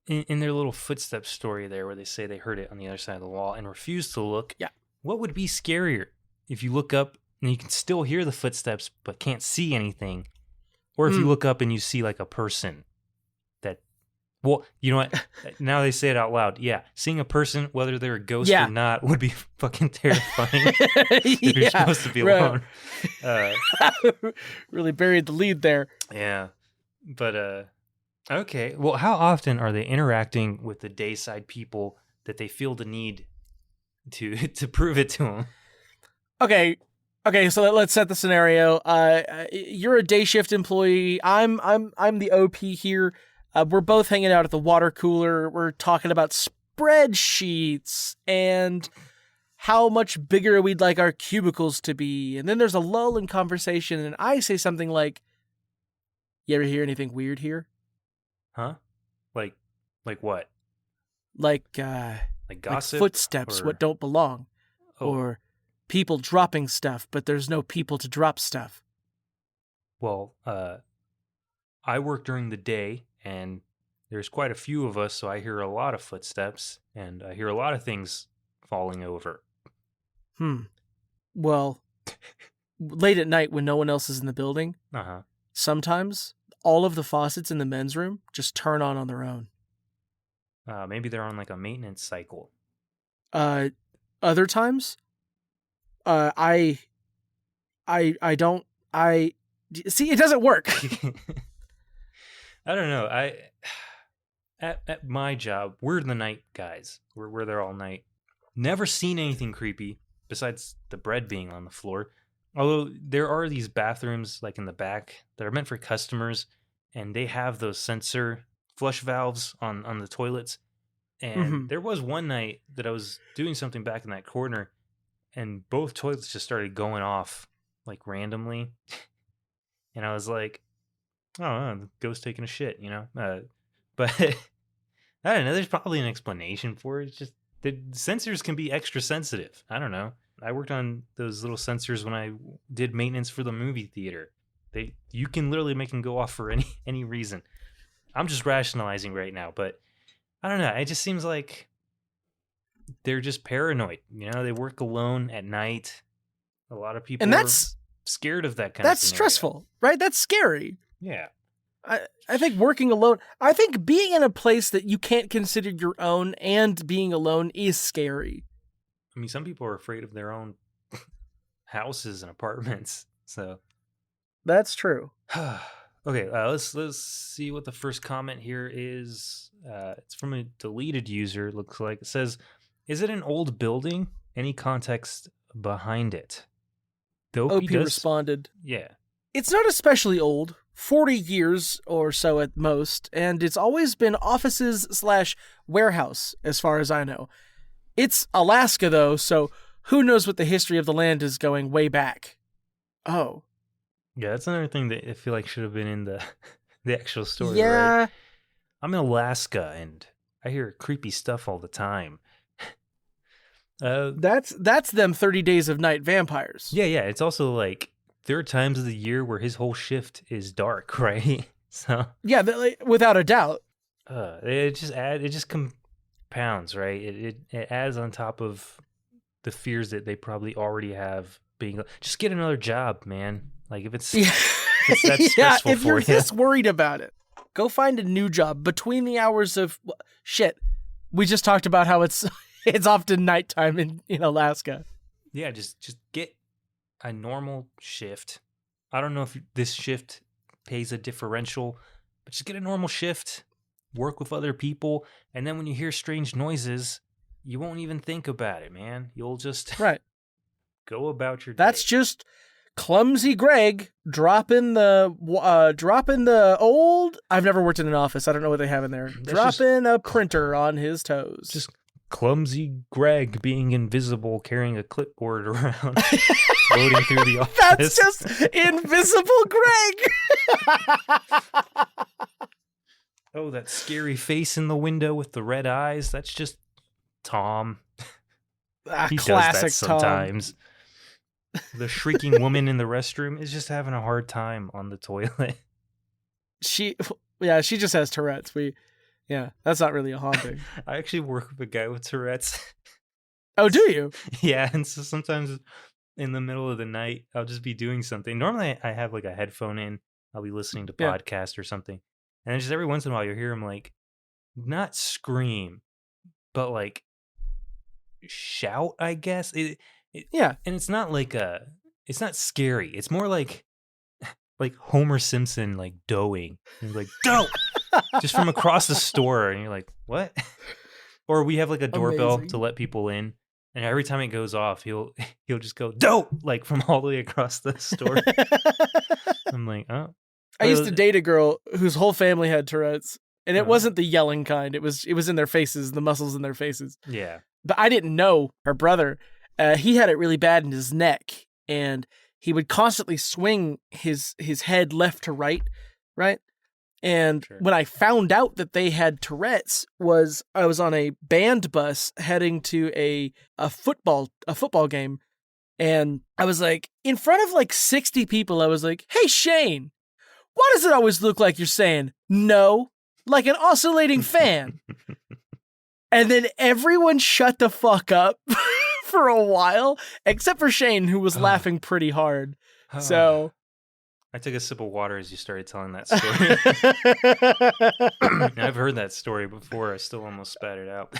Speaker 3: In their little footstep story there, where they say they heard it on the other side of the wall and refuse to look, what would be scarier? If you look up and you can still hear the footsteps but can't see anything, or if you look up and you see like a person that, well, you know what? Now they say it out loud. Yeah, seeing a person, whether they're a ghost or not, would be fucking terrifying. If you're supposed to be alone.
Speaker 2: Really buried the lead there.
Speaker 3: Yeah, but okay. Well, how often are they interacting with the dayside people that they feel the need to prove it to them?
Speaker 2: Okay, so let's set the scenario. You're a day shift employee. I'm the OP here. We're both hanging out at the water cooler. We're talking about spreadsheets and how much bigger we'd like our cubicles to be. And then there's a lull in conversation, and I say something like, "You ever hear anything weird here?"
Speaker 3: Huh? Like what?
Speaker 2: Like
Speaker 3: Like gossip?
Speaker 2: Like footsteps, what don't belong. Or people dropping stuff, but there's no people to drop stuff.
Speaker 3: Well, I work during the day, and there's quite a few of us, so I hear a lot of footsteps, and I hear a lot of things falling over.
Speaker 2: Well, late at night when no one else is in the building, sometimes all of the faucets in the men's room just turn on their own.
Speaker 3: Maybe they're on like a maintenance cycle.
Speaker 2: Other times, I don't, see, it doesn't work.
Speaker 3: I don't know. At my job, we're the night guys. We're there all night. Never seen anything creepy besides the bread being on the floor. Although there are these bathrooms like in the back that are meant for customers, and they have those sensor flush valves on the toilets. And there was one night that I was doing something back in that corner, and both toilets just started going off like randomly. And I was like, oh, the ghost taking a shit, you know? But I don't know. There's probably an explanation for it. It's just the sensors can be extra sensitive. I don't know. I worked on those little sensors when I did maintenance for the movie theater. You can literally make them go off for any reason. I'm just rationalizing right now, but I don't know. It just seems like they're just paranoid. You know, they work alone at night. A lot of people are scared of that kind of thing.
Speaker 2: That's stressful, right? That's scary.
Speaker 3: Yeah.
Speaker 2: I think working alone, I think being in a place that you can't consider your own and being alone is scary.
Speaker 3: I mean, some people are afraid of their own houses and apartments, so.
Speaker 2: That's true.
Speaker 3: Okay, let's see what the first comment here is. It's from a deleted user, it looks like. It says, is it an old building? Any context behind it? The OP
Speaker 2: responded,
Speaker 3: yeah.
Speaker 2: It's not especially old, 40 years or so at most, and it's always been offices/warehouse, as far as I know. It's Alaska, though, so who knows what the history of the land is going way back. Oh.
Speaker 3: Yeah, that's another thing that I feel like should have been in the actual story,
Speaker 2: yeah.
Speaker 3: Right? I'm in Alaska, and I hear creepy stuff all the time.
Speaker 2: That's them 30 Days of Night vampires.
Speaker 3: Yeah. It's also like there are times of the year where his whole shift is dark, right? So
Speaker 2: yeah, without a doubt.
Speaker 3: It just compounds, right? It adds on top of the fears that they probably already have. Being just get another job, man. Like if it's, if it's that stressful
Speaker 2: if you're
Speaker 3: for
Speaker 2: this worried about it, go find a new job between the hours of shit. We just talked about how it's often nighttime in Alaska.
Speaker 3: Yeah, just get a normal shift. I don't know if this shift pays a differential, but just get a normal shift, work with other people, and then when you hear strange noises, you won't even think about it, man. You'll just go about your day.
Speaker 2: That's just clumsy Greg dropping the old. I've never worked in an office. I don't know what they have in there. Dropping a printer on his toes.
Speaker 3: Just clumsy Greg being invisible, carrying a clipboard around, floating through the office.
Speaker 2: That's just invisible Greg.
Speaker 3: Oh, that scary face in the window with the red eyes. That's just Tom.
Speaker 2: He classic
Speaker 3: does that sometimes.
Speaker 2: Tom.
Speaker 3: The shrieking woman in the restroom is just having a hard time on the toilet.
Speaker 2: She just has Tourette's. That's not really a haunting.
Speaker 3: I actually work with a guy with Tourette's.
Speaker 2: Oh, do you?
Speaker 3: Yeah, and so sometimes in the middle of the night, I'll just be doing something. Normally, I have like a headphone in. I'll be listening to podcast or something, and then just every once in a while, you'll hear him like not scream, but like shout. I guess
Speaker 2: Yeah,
Speaker 3: and it's not like it's not scary. It's more like Homer Simpson like doeing. He's like doe, just from across the store, and you're like, what? Or we have like a doorbell
Speaker 2: Amazing.
Speaker 3: to let people in, and every time it goes off, he'll just go dope like from all the way across the store. I'm like, oh.
Speaker 2: I used to date a girl whose whole family had Tourette's, and it wasn't the yelling kind. It was in their faces, the muscles in their faces.
Speaker 3: Yeah.
Speaker 2: But I didn't know her brother. He had it really bad in his neck, and he would constantly swing his head left to right. And when I found out that they had Tourette's, I was on a band bus heading to a football game, and I was like, in front of like 60 people, I was like, "Hey Shane, why does it always look like you're saying no, like an oscillating fan?" And then everyone shut the fuck up for a while, except for Shane, who was laughing pretty hard. So
Speaker 3: I took a sip of water as you started telling that story. I've heard that story before. I still almost spat it out.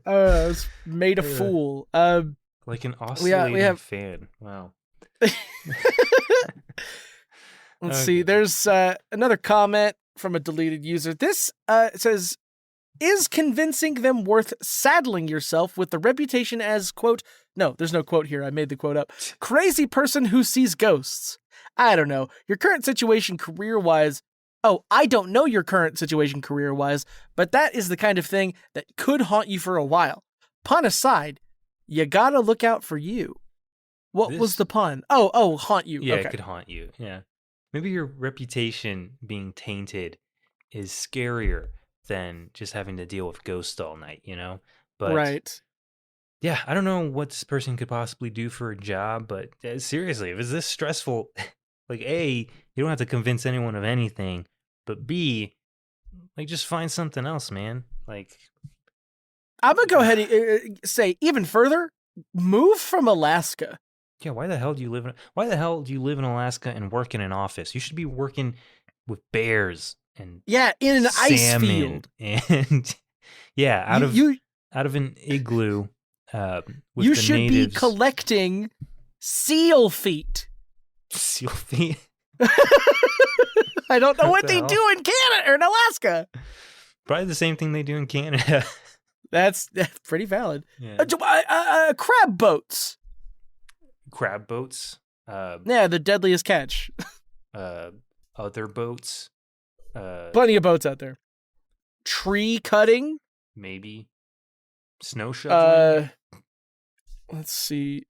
Speaker 2: I was made a fool.
Speaker 3: Like an oscillating fan. Wow.
Speaker 2: Let's see. There's another comment from a deleted user. This says, is convincing them worth saddling yourself with the reputation as, quote, no, there's no quote here. I made the quote up. Crazy person who sees ghosts. I don't know. Your current situation career-wise. Oh, I don't know your current situation career-wise, but that is the kind of thing that could haunt you for a while. Pun aside, you gotta look out for you. What was the pun? Oh, haunt you.
Speaker 3: Yeah,
Speaker 2: okay.
Speaker 3: It could haunt you. Yeah. Maybe your reputation being tainted is scarier than just having to deal with ghosts all night, you know? But
Speaker 2: right.
Speaker 3: Yeah, I don't know what this person could possibly do for a job, but seriously, if it's this stressful, like A, you don't have to convince anyone of anything, but B, like just find something else, man. Like,
Speaker 2: I'm gonna go ahead and say even further, move from Alaska.
Speaker 3: Yeah, why the hell do you live in Alaska and work in an office? You should be working with bears and
Speaker 2: in an ice field
Speaker 3: and out of an igloo. With
Speaker 2: you
Speaker 3: the
Speaker 2: should
Speaker 3: natives.
Speaker 2: be collecting seal feet.
Speaker 3: Seal feet.
Speaker 2: I don't know what they do in Canada or in Alaska.
Speaker 3: Probably the same thing they do in Canada.
Speaker 2: That's pretty valid.
Speaker 3: Yeah.
Speaker 2: Crab boats.
Speaker 3: Crab boats.
Speaker 2: The deadliest catch.
Speaker 3: Other boats.
Speaker 2: Plenty of boats out there. Tree cutting.
Speaker 3: Maybe. Snow shoveling.
Speaker 2: Let's see.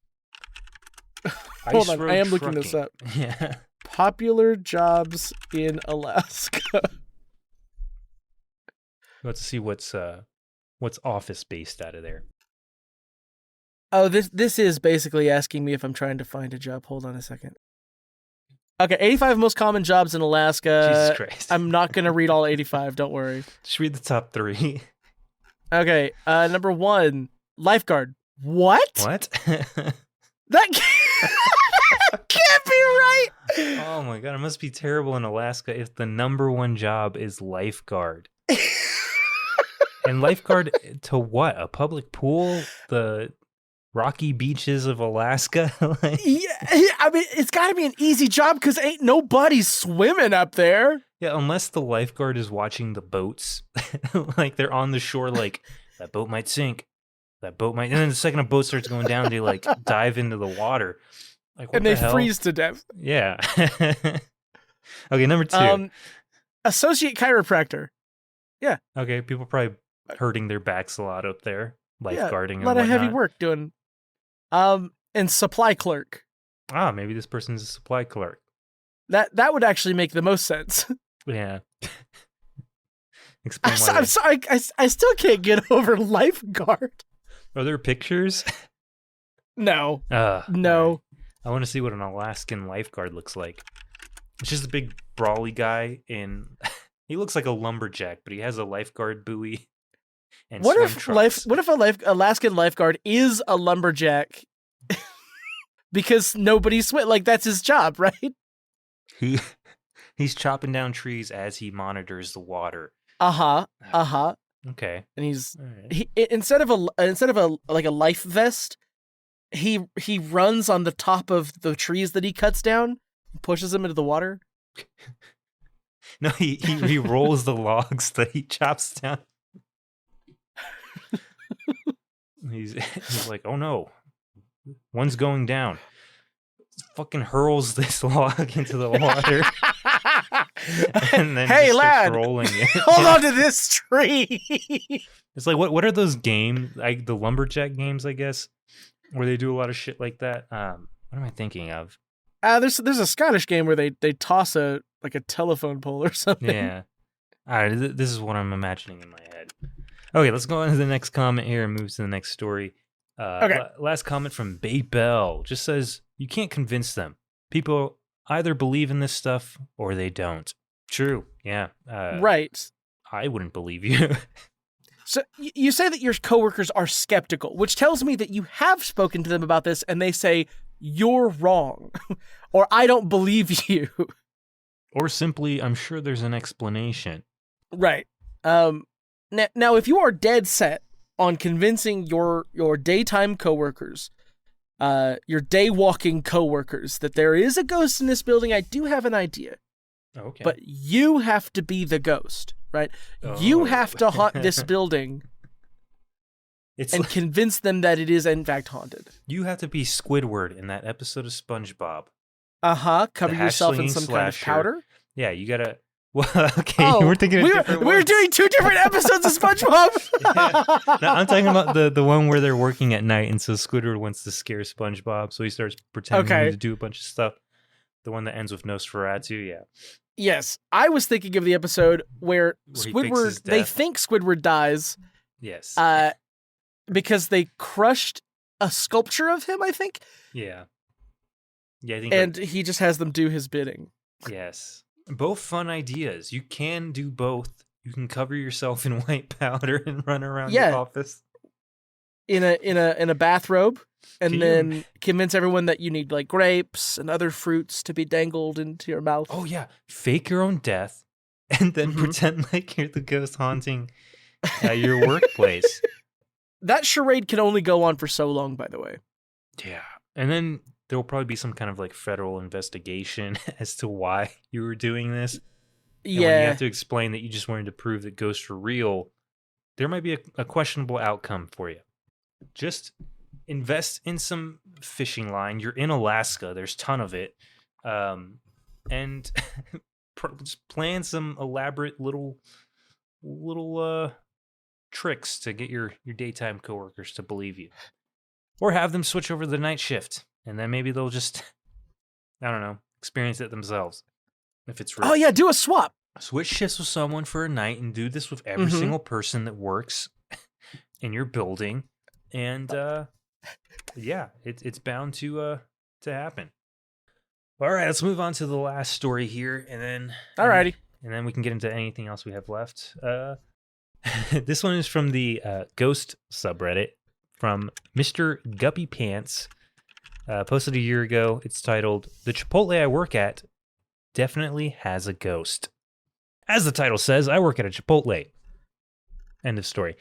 Speaker 2: Hold on, I am looking this up.
Speaker 3: Yeah.
Speaker 2: Popular jobs in Alaska.
Speaker 3: Let's see what's office based out of there.
Speaker 2: Oh, this is basically asking me if I'm trying to find a job. Hold on a second. Okay, 85 most common jobs in Alaska.
Speaker 3: Jesus Christ.
Speaker 2: I'm not going to read all 85, don't worry.
Speaker 3: Just read the top 3.
Speaker 2: Okay, number 1, lifeguard. What? That can't be right.
Speaker 3: Oh my god, it must be terrible in Alaska if the number 1 job is lifeguard. And lifeguard to what? A public pool? The rocky beaches of Alaska?
Speaker 2: Yeah, I mean, it's got to be an easy job because ain't nobody swimming up there.
Speaker 3: Yeah, unless the lifeguard is watching the boats. Like they're on the shore like, that boat might sink. That boat might... And then the second a boat starts going down, they like dive into the water. Like, what
Speaker 2: and they
Speaker 3: the hell?
Speaker 2: freeze to death.
Speaker 3: Yeah. Okay, number 2.
Speaker 2: Associate chiropractor. Yeah.
Speaker 3: Okay, people probably hurting their backs a lot up there. Lifeguarding and
Speaker 2: a lot of heavy
Speaker 3: whatnot.
Speaker 2: work doing. And supply clerk.
Speaker 3: Maybe this person's a supply clerk.
Speaker 2: That would actually make the most sense.
Speaker 3: Yeah. Explain
Speaker 2: I'm sorry. I still can't get over lifeguard.
Speaker 3: Are there pictures?
Speaker 2: No.
Speaker 3: No.
Speaker 2: No.
Speaker 3: I want to see what an Alaskan lifeguard looks like. It's just a big brawly guy he looks like a lumberjack, but he has a lifeguard buoy and
Speaker 2: What
Speaker 3: swim
Speaker 2: if
Speaker 3: trunks.
Speaker 2: Alaskan lifeguard is a lumberjack? Because nobody like that's his job, right?
Speaker 3: He's chopping down trees as he monitors the water.
Speaker 2: Okay. And he's instead of a like a life vest, he runs on the top of the trees that he cuts down, and pushes them into the water.
Speaker 3: No, he rolls the logs that he chops down. He's like, oh no, one's going down. Fucking hurls this log into the water. And then
Speaker 2: hey
Speaker 3: just
Speaker 2: lad,
Speaker 3: rolling it.
Speaker 2: Hold on to this tree.
Speaker 3: It's like what are those games? Like the lumberjack games, I guess, where they do a lot of shit like that. What am I thinking of?
Speaker 2: There's a Scottish game where they toss a telephone pole or something.
Speaker 3: Yeah. All right, this is what I'm imagining in my head. Okay, let's go on to the next comment here and move to the next story.
Speaker 2: Okay.
Speaker 3: Last comment from Bay Bell just says, you can't convince them. People either believe in this stuff or they don't. True. Yeah.
Speaker 2: Right.
Speaker 3: I wouldn't believe you.
Speaker 2: So you say that your coworkers are skeptical, which tells me that you have spoken to them about this and they say, you're wrong, or I don't believe you.
Speaker 3: Or simply, I'm sure there's an explanation.
Speaker 2: Right. Now, if you are dead set on convincing your daytime coworkers, your day walking coworkers, that there is a ghost in this building, I do have an idea.
Speaker 3: Okay.
Speaker 2: But you have to be the ghost, right? You have to haunt this building convince them that it is in fact haunted.
Speaker 3: You have to be Squidward in that episode of SpongeBob.
Speaker 2: Cover yourself in some kind of powder.
Speaker 3: Yeah, you gotta. Well, okay, we're thinking of different
Speaker 2: we're doing two different episodes of SpongeBob.
Speaker 3: Yeah. No, I'm talking about the one where they're working at night, and so Squidward wants to scare SpongeBob, so he starts pretending to do a bunch of stuff. The one that ends with Nosferatu, yeah.
Speaker 2: Yes, I was thinking of the episode where Squidward. They think Squidward dies.
Speaker 3: Yes.
Speaker 2: Because they crushed a sculpture of him, I think.
Speaker 3: Yeah. Yeah, I think.
Speaker 2: And he just has them do his bidding.
Speaker 3: Yes. Both fun ideas. You can do both. You can cover yourself in white powder and run around the office
Speaker 2: in a bathrobe, and then convince everyone that you need like grapes and other fruits to be dangled into your mouth.
Speaker 3: Oh yeah, fake your own death, and then pretend like you're the ghost haunting your workplace.
Speaker 2: That charade can only go on for so long, by the way.
Speaker 3: Yeah, and then there will probably be some kind of like federal investigation as to why you were doing this. And when you have to explain that you just wanted to prove that ghosts were real, there might be a questionable outcome for you. Just invest in some fishing line. You're in Alaska. There's a ton of it. And just plan some elaborate little tricks to get your daytime coworkers to believe you. Or have them switch over to the night shift. And then maybe they'll just, I don't know, experience it themselves. If it's real.
Speaker 2: Oh, yeah, do a swap.
Speaker 3: Switch shifts with someone for a night and do this with every single person that works in your building. And, it's bound to happen. All right, let's move on to the last story here. And then...
Speaker 2: Alrighty.
Speaker 3: And then we can get into anything else we have left. This one is from the Ghost subreddit from Mr. Guppy Pants. Posted a year ago. It's titled, "The Chipotle I work at definitely has a ghost." As the title says, I work at a Chipotle. End of story.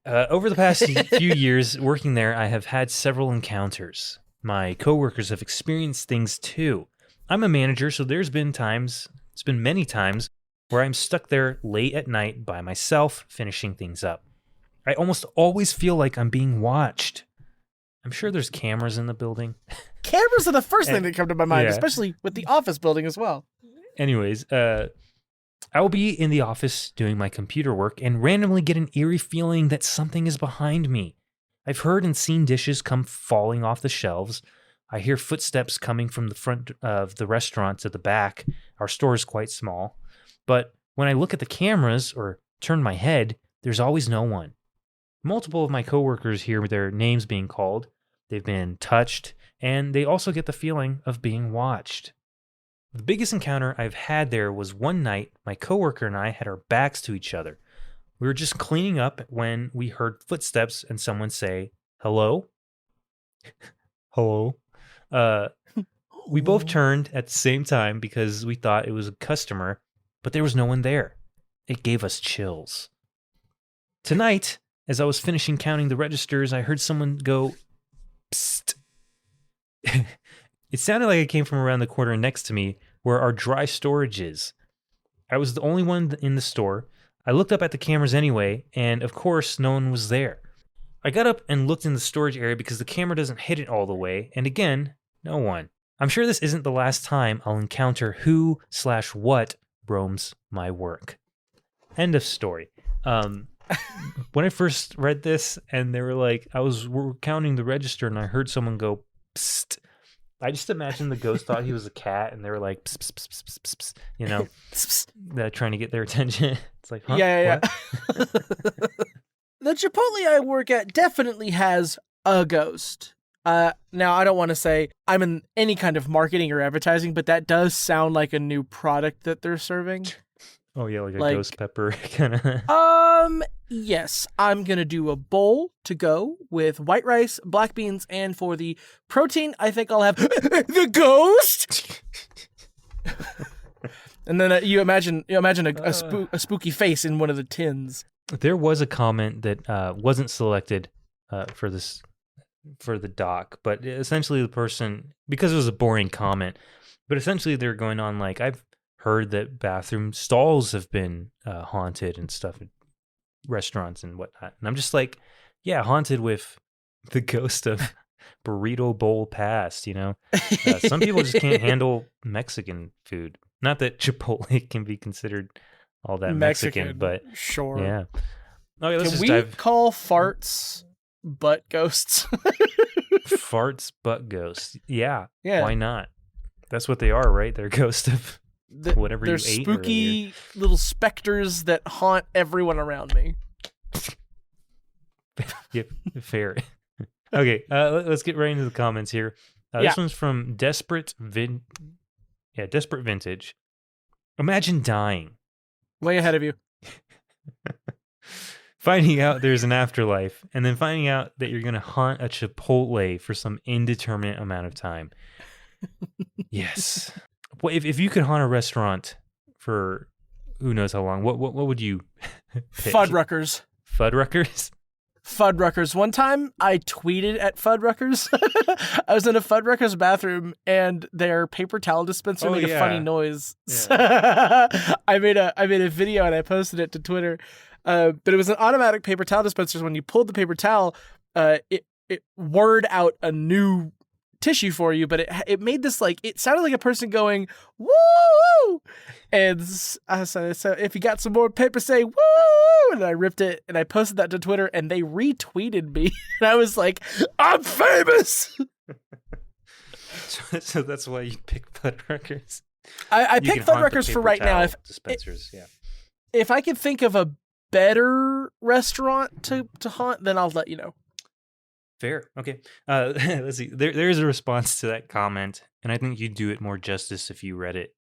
Speaker 3: Over the past few years working there, I have had several encounters. My coworkers have experienced things too. I'm a manager, so it's been many times, where I'm stuck there late at night by myself, finishing things up. I almost always feel like I'm being watched. I'm sure there's cameras in the building.
Speaker 2: Cameras are the first thing that come to my mind, especially with the office building as well.
Speaker 3: Anyways, I will be in the office doing my computer work and randomly get an eerie feeling that something is behind me. I've heard and seen dishes come falling off the shelves. I hear footsteps coming from the front of the restaurant to the back. Our store is quite small. But when I look at the cameras or turn my head, there's always no one. Multiple of my coworkers hear their names being called, they've been touched, and they also get the feeling of being watched. The biggest encounter I've had there was one night my coworker and I had our backs to each other. We were just cleaning up when we heard footsteps and someone say, "Hello?" Hello? We both turned at the same time because we thought it was a customer, but there was no one there. It gave us chills. Tonight, as I was finishing counting the registers, I heard someone go, "Psst." It sounded like it came from around the corner next to me where our dry storage is. I was the only one in the store. I looked up at the cameras anyway, and of course, no one was there. I got up and looked in the storage area because the camera doesn't hit it all the way, and again, no one. I'm sure this isn't the last time I'll encounter who/what roams my work. End of story. When I first read this and they were like, we're counting the register and I heard someone go, "Psst." I just imagined the ghost thought he was a cat and they were like, "Psst, psst, psst, psst, psst, psst," you know, trying to get their attention. It's like, huh?
Speaker 2: Yeah. The Chipotle I work at definitely has a ghost. Now, I don't want to say I'm in any kind of marketing or advertising, but that does sound like a new product that they're serving.
Speaker 3: Oh, yeah, like a ghost pepper kind of.
Speaker 2: Yes, I'm going to do a bowl to go with white rice, black beans, and for the protein, I think I'll have the ghost. And then you imagine a spooky face in one of the tins.
Speaker 3: There was a comment that wasn't selected for the doc, but essentially the person, because it was a boring comment, but essentially they're going on like, I've heard that bathroom stalls have been haunted and stuff at restaurants and whatnot. And I'm just like, yeah, haunted with the ghost of burrito bowl past, you know? Some people just can't handle Mexican food. Not that Chipotle can be considered all that Mexican, but
Speaker 2: sure.
Speaker 3: Yeah. Okay,
Speaker 2: can we call farts butt ghosts?
Speaker 3: Farts butt ghosts. Yeah. Why not? That's what they are, right? They're ghosts of whatever you ate. They're
Speaker 2: spooky
Speaker 3: earlier.
Speaker 2: Little specters that haunt everyone around me.
Speaker 3: Yep, fair. Okay, let's get right into the comments here. This one's from Desperate Vintage. Imagine dying.
Speaker 2: Way ahead of you.
Speaker 3: Finding out there's an afterlife, and then finding out that you're going to haunt a Chipotle for some indeterminate amount of time. Yes. Well, if you could haunt a restaurant for who knows how long, what would you pick?
Speaker 2: Fuddruckers.
Speaker 3: Fuddruckers?
Speaker 2: Fuddruckers. One time I tweeted at Fuddruckers. I was in a Fuddruckers bathroom and their paper towel dispenser made a funny noise. Yeah. I made a video and I posted it to Twitter. But it was an automatic paper towel dispenser. So when you pulled the paper towel, it whirred out a new tissue for you, but it made this it sounded like a person going woo, and I said, so if you got some more paper, say woo, and I ripped it and I posted that to Twitter and they retweeted me and I was like, I'm famous.
Speaker 3: So that's why you pick Fuddruckers.
Speaker 2: I picked Fuddruckers for right now. If I could think of a better restaurant to haunt, then I'll let you know.
Speaker 3: Fair. Okay. Let's see. There is a response to that comment, and I think you'd do it more justice if you read it.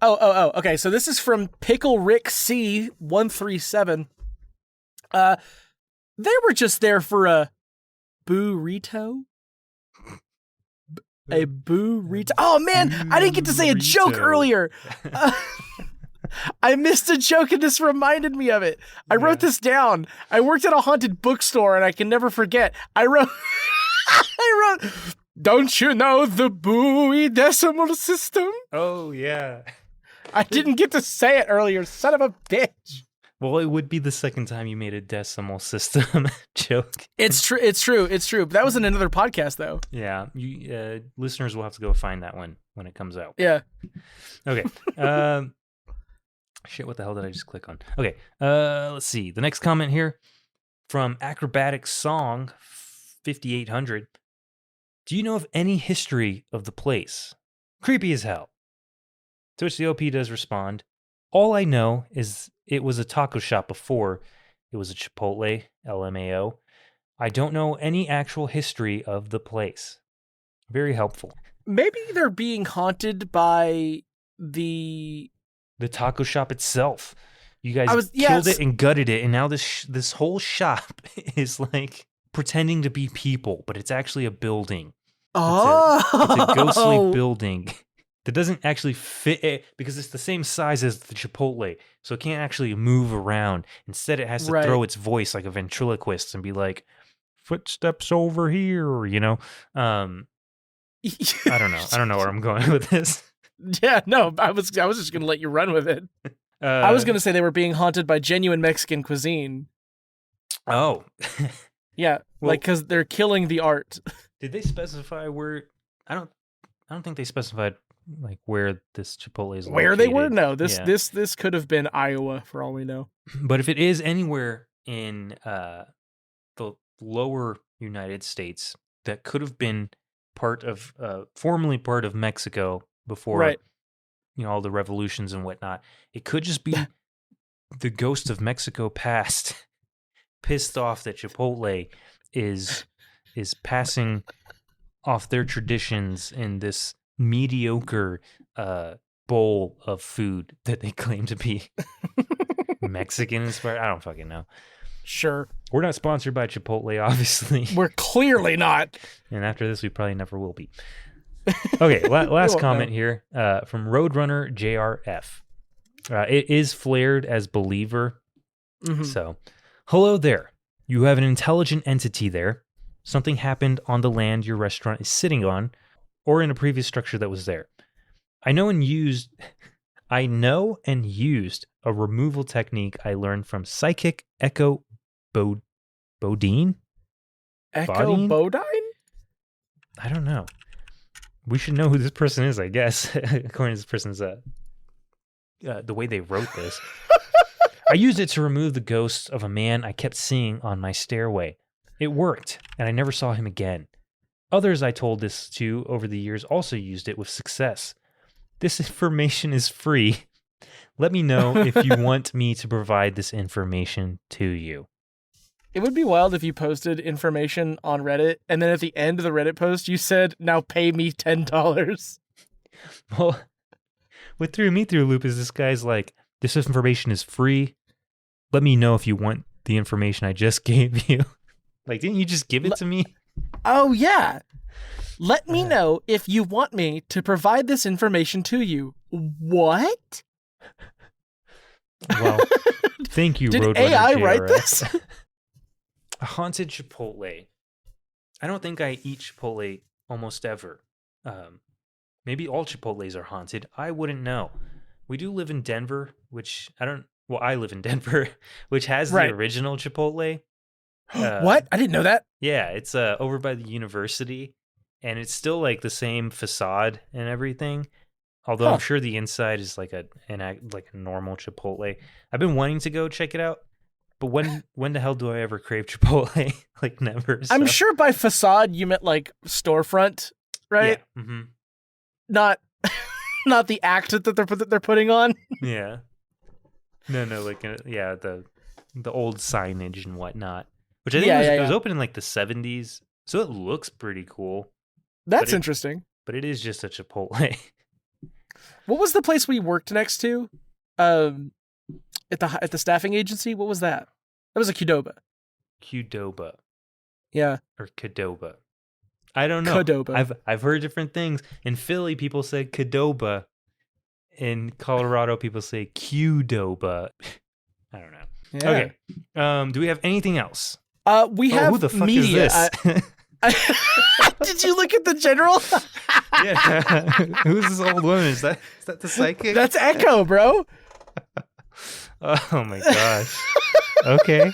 Speaker 2: Oh. Okay. So this is from Pickle Rick C 137. They were just there for a burrito. A burrito. Oh man, I didn't get to say a joke earlier. I missed a joke and this reminded me of it. I wrote this down. I worked at a haunted bookstore and I can never forget. I wrote, don't you know the Bowie decimal system?
Speaker 3: Oh, yeah.
Speaker 2: I didn't get to say it earlier, son of a bitch.
Speaker 3: Well, it would be the second time you made a decimal system joke.
Speaker 2: It's true. But that was in another podcast, though.
Speaker 3: Yeah. You listeners will have to go find that one when it comes out.
Speaker 2: Yeah.
Speaker 3: Okay. Shit, what the hell did I just click on? Okay, let's see. The next comment here from Acrobatic Song 5800. Do you know of any history of the place? Creepy as hell. To which the OP does respond, all I know is it was a taco shop before it was a Chipotle, LMAO. I don't know any actual history of the place. Very helpful.
Speaker 2: Maybe they're being haunted by the
Speaker 3: taco shop itself. You guys killed it and gutted it, and now this whole shop is like pretending to be people, but it's actually a building. It's a ghostly building that doesn't actually fit it because it's the same size as the Chipotle, so it can't actually move around. Instead, it has to throw its voice like a ventriloquist and be like, "Footsteps over here," you know. I don't know. I don't know where I'm going with this.
Speaker 2: Yeah, no, I was just gonna let you run with it. I was gonna say they were being haunted by genuine Mexican cuisine.
Speaker 3: Oh,
Speaker 2: yeah, well, like because they're killing the art.
Speaker 3: Did they specify where? I don't think they specified like where this Chipotle is.
Speaker 2: Where
Speaker 3: located.
Speaker 2: They were? No, this could have been Iowa for all we know.
Speaker 3: But if it is anywhere in the lower United States, that could have been formerly part of Mexico before, all the revolutions and whatnot. It could just be the ghost of Mexico past, pissed off that Chipotle is passing off their traditions in this mediocre bowl of food that they claim to be Mexican inspired. I don't fucking know.
Speaker 2: Sure.
Speaker 3: We're not sponsored by Chipotle, obviously.
Speaker 2: We're clearly not.
Speaker 3: And after this, we probably never will be. Okay, last comment here from Roadrunner JRF. It is flared as believer. Mm-hmm. So, hello there. You have an intelligent entity there. Something happened on the land your restaurant is sitting on, or in a previous structure that was there. I know and used a removal technique I learned from psychic Echo Bodine?
Speaker 2: Echo Bodine?
Speaker 3: I don't know. We should know who this person is, I guess, according to this person's the way they wrote this. I used it to remove the ghost of a man I kept seeing on my stairway. It worked, and I never saw him again. Others I told this to over the years also used it with success. This information is free. Let me know if you want me to provide this information to you.
Speaker 2: It would be wild if you posted information on Reddit, and then at the end of the Reddit post, you said, "Now pay me $10."
Speaker 3: Well, what threw me through a loop is this guy's like, "This information is free. Let me know if you want the information I just gave you." Like, didn't you just give it to me?
Speaker 2: Oh, yeah. Let me know if you want me to provide this information to you. What?
Speaker 3: Well, thank you,
Speaker 2: Did
Speaker 3: Roadrunner
Speaker 2: AI
Speaker 3: JRS.
Speaker 2: write this?
Speaker 3: A haunted Chipotle. I don't think I eat Chipotle almost ever. Maybe all Chipotles are haunted. I wouldn't know. We do live in Denver, I live in Denver, which has the original Chipotle.
Speaker 2: What? I didn't know that.
Speaker 3: Yeah, it's over by the university, and it's still like the same facade and everything. Although I'm sure the inside is like a normal Chipotle. I've been wanting to go check it out, but when the hell do I ever crave Chipotle? Like never. So.
Speaker 2: I'm sure by facade you meant like storefront, right?
Speaker 3: Yeah. Mm-hmm.
Speaker 2: Not the act that they're putting on.
Speaker 3: Yeah. No, like the old signage and whatnot, which I think it was open in like the 70s, so it looks pretty cool.
Speaker 2: That's interesting.
Speaker 3: But it is just a Chipotle.
Speaker 2: What was the place we worked next to? At the staffing agency? What was that? That was a Qdoba.
Speaker 3: Qdoba.
Speaker 2: Yeah.
Speaker 3: Or Qdoba. I don't know.
Speaker 2: Qdoba.
Speaker 3: I've heard different things. In Philly, people say Qdoba. In Colorado, people say Qdoba. I don't know.
Speaker 2: Yeah.
Speaker 3: Okay. Do we have anything else?
Speaker 2: We have
Speaker 3: who the fuck
Speaker 2: media.
Speaker 3: Is this?
Speaker 2: Did you look at the general?
Speaker 3: Yeah. Who's this old woman? Is that the psychic?
Speaker 2: That's Echo, bro.
Speaker 3: Oh my gosh. Okay.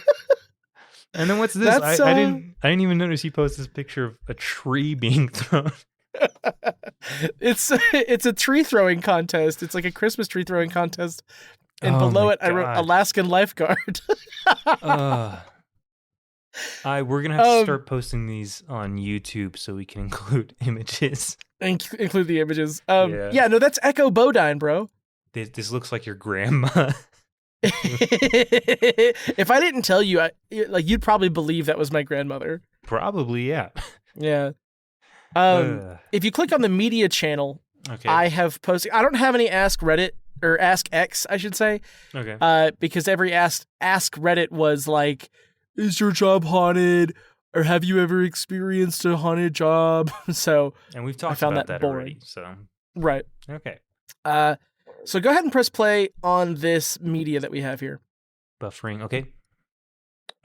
Speaker 3: And then what's this? I didn't even notice he posted this picture of a tree being thrown.
Speaker 2: It's a tree throwing contest. It's like a Christmas tree throwing contest. And below it, I wrote Alaskan lifeguard.
Speaker 3: We're going to have to start posting these on YouTube so we can include images.
Speaker 2: Include the images. Yeah, no, that's Echo Bodine, bro.
Speaker 3: This looks like your grandma.
Speaker 2: If I didn't tell you, you'd probably believe that was my grandmother.
Speaker 3: Probably, yeah.
Speaker 2: Yeah.
Speaker 3: Ugh.
Speaker 2: If you click on the media channel,
Speaker 3: Okay.
Speaker 2: I have posted. I don't have any Ask Reddit or Ask X, I should say.
Speaker 3: Okay.
Speaker 2: Because every Ask Reddit was like, "Is your job haunted?" or "Have you ever experienced a haunted job?" So,
Speaker 3: And we've talked
Speaker 2: found
Speaker 3: about
Speaker 2: that
Speaker 3: that
Speaker 2: boring.
Speaker 3: already. So
Speaker 2: right.
Speaker 3: okay.
Speaker 2: So go ahead and press play on this media that we have here.
Speaker 3: Buffering. Okay.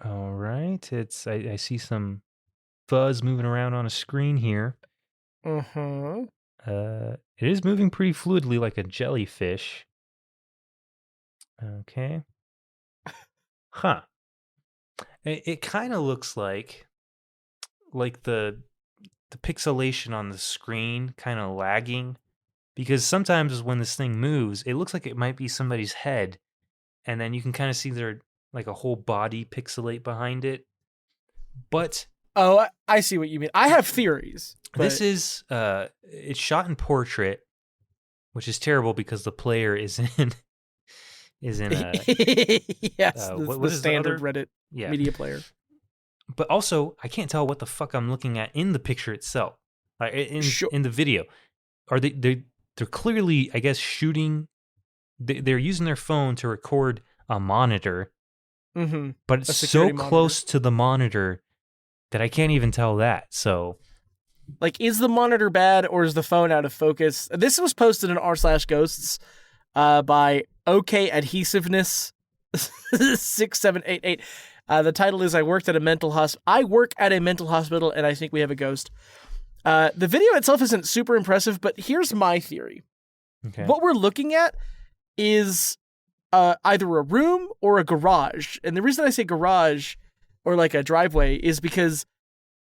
Speaker 3: All right. I see some fuzz moving around on a screen here.
Speaker 2: Mm-hmm.
Speaker 3: It is moving pretty fluidly like a jellyfish. Okay. Huh. It kind of looks like the pixelation on the screen kind of lagging, because sometimes when this thing moves, it looks like it might be somebody's head, and then you can kind of see their like a whole body pixelate behind it. But
Speaker 2: Oh, I see what you mean. I have theories.
Speaker 3: this is it's shot in portrait, which is terrible because the player is in
Speaker 2: yes,
Speaker 3: what
Speaker 2: the
Speaker 3: is
Speaker 2: standard
Speaker 3: the other?
Speaker 2: Reddit
Speaker 3: Yeah.
Speaker 2: media player.
Speaker 3: But also, I can't tell what the fuck I'm looking at in the picture itself. Like
Speaker 2: Sure.
Speaker 3: in the video, are they're clearly, I guess, shooting. They're using their phone to record a monitor,
Speaker 2: Mm-hmm.
Speaker 3: but
Speaker 2: A
Speaker 3: it's so
Speaker 2: security monitor.
Speaker 3: close to the monitor that I can't even tell that. So,
Speaker 2: Like, is the monitor bad or is the phone out of focus? This was posted in r/ghosts by OK Adhesiveness 6788. The title is I work at a mental hospital and I think we have a ghost. The video itself isn't super impressive, but here's my theory.
Speaker 3: okay.
Speaker 2: What we're looking at is either a room or a garage. And the reason I say garage or like a driveway is because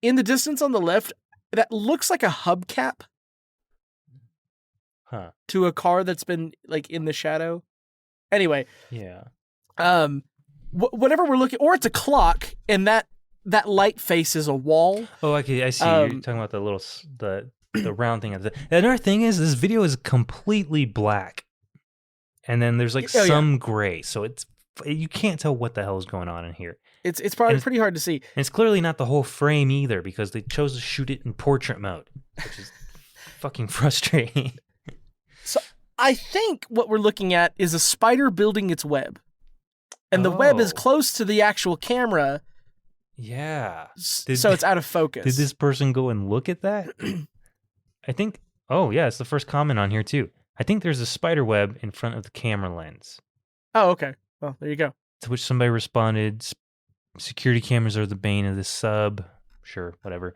Speaker 2: in the distance on the left, that looks like a hubcap to a car that's been like in the shadow. Anyway,
Speaker 3: Yeah.
Speaker 2: whatever we're looking, or it's a clock, and that light faces a wall.
Speaker 3: Oh, okay. I see. You're talking about the little the round thing. Another thing is this video is completely black, and then there's like some gray, so you can't tell what the hell is going on in here.
Speaker 2: It's probably pretty hard to see.
Speaker 3: And it's clearly not the whole frame either, because they chose to shoot it in portrait mode, which is fucking frustrating.
Speaker 2: So I think what we're looking at is a spider building its web. And the web is close to the actual camera.
Speaker 3: Yeah.
Speaker 2: So it's out of focus.
Speaker 3: Did this person go and look at that? I think, it's the first comment on here too. I think there's a spider web in front of the camera lens.
Speaker 2: Oh, okay. Well, there you go.
Speaker 3: To which somebody responded, security cameras are the bane of this sub. Sure, whatever.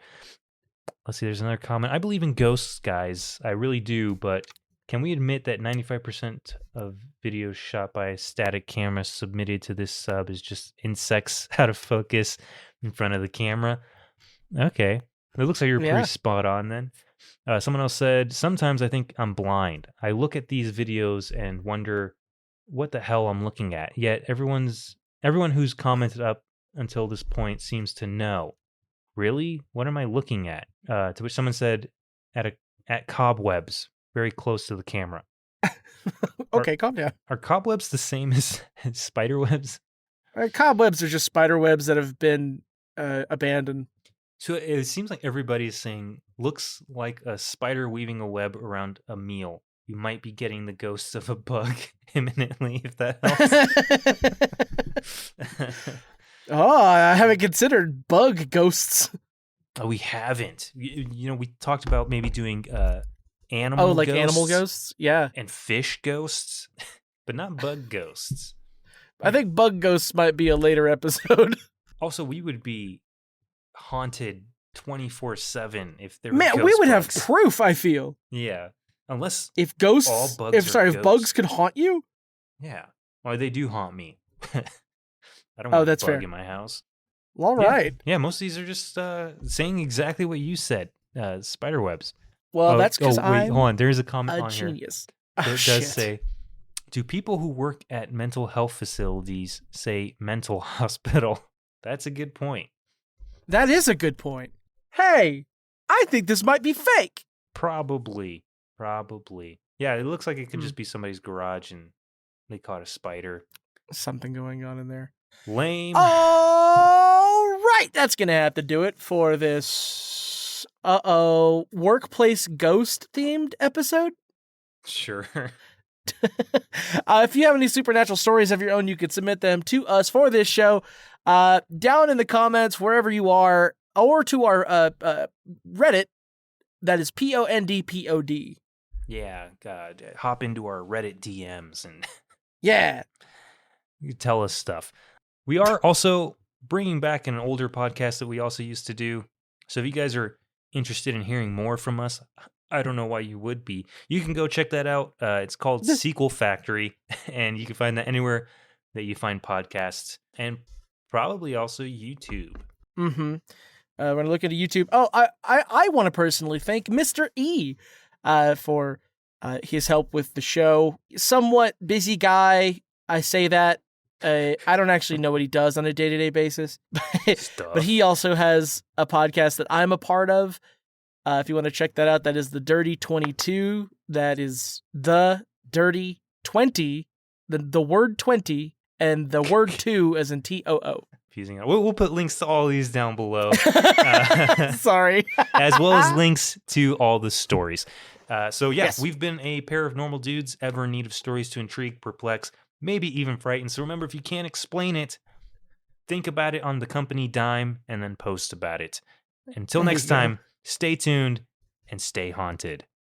Speaker 3: Let's see, there's another comment. I believe in ghosts, guys. I really do, but can we admit that 95% of videos shot by a static camera submitted to this sub is just insects out of focus in front of the camera? Okay. It looks like you're pretty spot on then. Someone else said, sometimes I think I'm blind. I look at these videos and wonder what the hell I'm looking at. Yet everyone who's commented up until this point seems to know. Really? What am I looking at? To which someone said, at cobwebs, very close to the camera.
Speaker 2: Okay, calm down.
Speaker 3: Are cobwebs the same as spider webs?
Speaker 2: Cobwebs are just spider webs that have been abandoned.
Speaker 3: So it seems like everybody is saying, looks like a spider weaving a web around a meal. You might be getting the ghosts of a bug imminently, if that helps.
Speaker 2: Oh, I haven't considered bug ghosts.
Speaker 3: Oh, we haven't. We talked about maybe doing animal ghosts. Oh,
Speaker 2: like animal ghosts? Yeah.
Speaker 3: And fish ghosts, but not bug ghosts.
Speaker 2: I think bug ghosts might be a later episode.
Speaker 3: Also, we would be haunted 24/7 if there were
Speaker 2: Man,
Speaker 3: ghost
Speaker 2: we would
Speaker 3: bugs.
Speaker 2: have proof, I feel.
Speaker 3: Yeah. Unless
Speaker 2: if ghosts
Speaker 3: all bugs
Speaker 2: if bugs could haunt you?
Speaker 3: Yeah. Well, they do haunt me. I don't want a bug in my house.
Speaker 2: All right.
Speaker 3: Yeah, most of these are just saying exactly what you said. Spider webs.
Speaker 2: Well, that's because
Speaker 3: hold on. There is a comment on
Speaker 2: genius.
Speaker 3: Here. It does say, do people who work at mental health facilities say mental hospital? That's a good point.
Speaker 2: That is a good point. Hey, I think this might be fake.
Speaker 3: Probably. Yeah, it looks like it could just be somebody's garage and they caught a spider.
Speaker 2: something going on in there.
Speaker 3: Lame.
Speaker 2: All right, that's gonna have to do it for this workplace ghost themed episode.
Speaker 3: Sure.
Speaker 2: If you have any supernatural stories of your own, you could submit them to us for this show down in the comments wherever you are, or to our Reddit. That is PONDPOD.
Speaker 3: Yeah, God, hop into our Reddit DMs and
Speaker 2: Yeah.
Speaker 3: you tell us stuff. We are also bringing back an older podcast that we also used to do. So if you guys are interested in hearing more from us, I don't know why you would be. You can go check that out. It's called Sequel Factory, and you can find that anywhere that you find podcasts, and probably also YouTube.
Speaker 2: Mm-hmm. When I look at YouTube, I want to personally thank Mr. E for his help with the show. Somewhat busy guy, I say that. I don't actually know what he does on a day-to-day basis, but he also has a podcast that I'm a part of. If you want to check that out, that is the Dirty 22. That is the Dirty 20, the word 20, and the word 2 as in TOO.
Speaker 3: Confusing. We'll put links to all these down below.
Speaker 2: Sorry.
Speaker 3: As well as links to all the stories.
Speaker 2: Yes.
Speaker 3: We've been a pair of normal dudes ever in need of stories to intrigue, perplex, maybe even frighten. So remember, if you can't explain it, think about it on the company dime and then post about it. Until next time, stay tuned and stay haunted.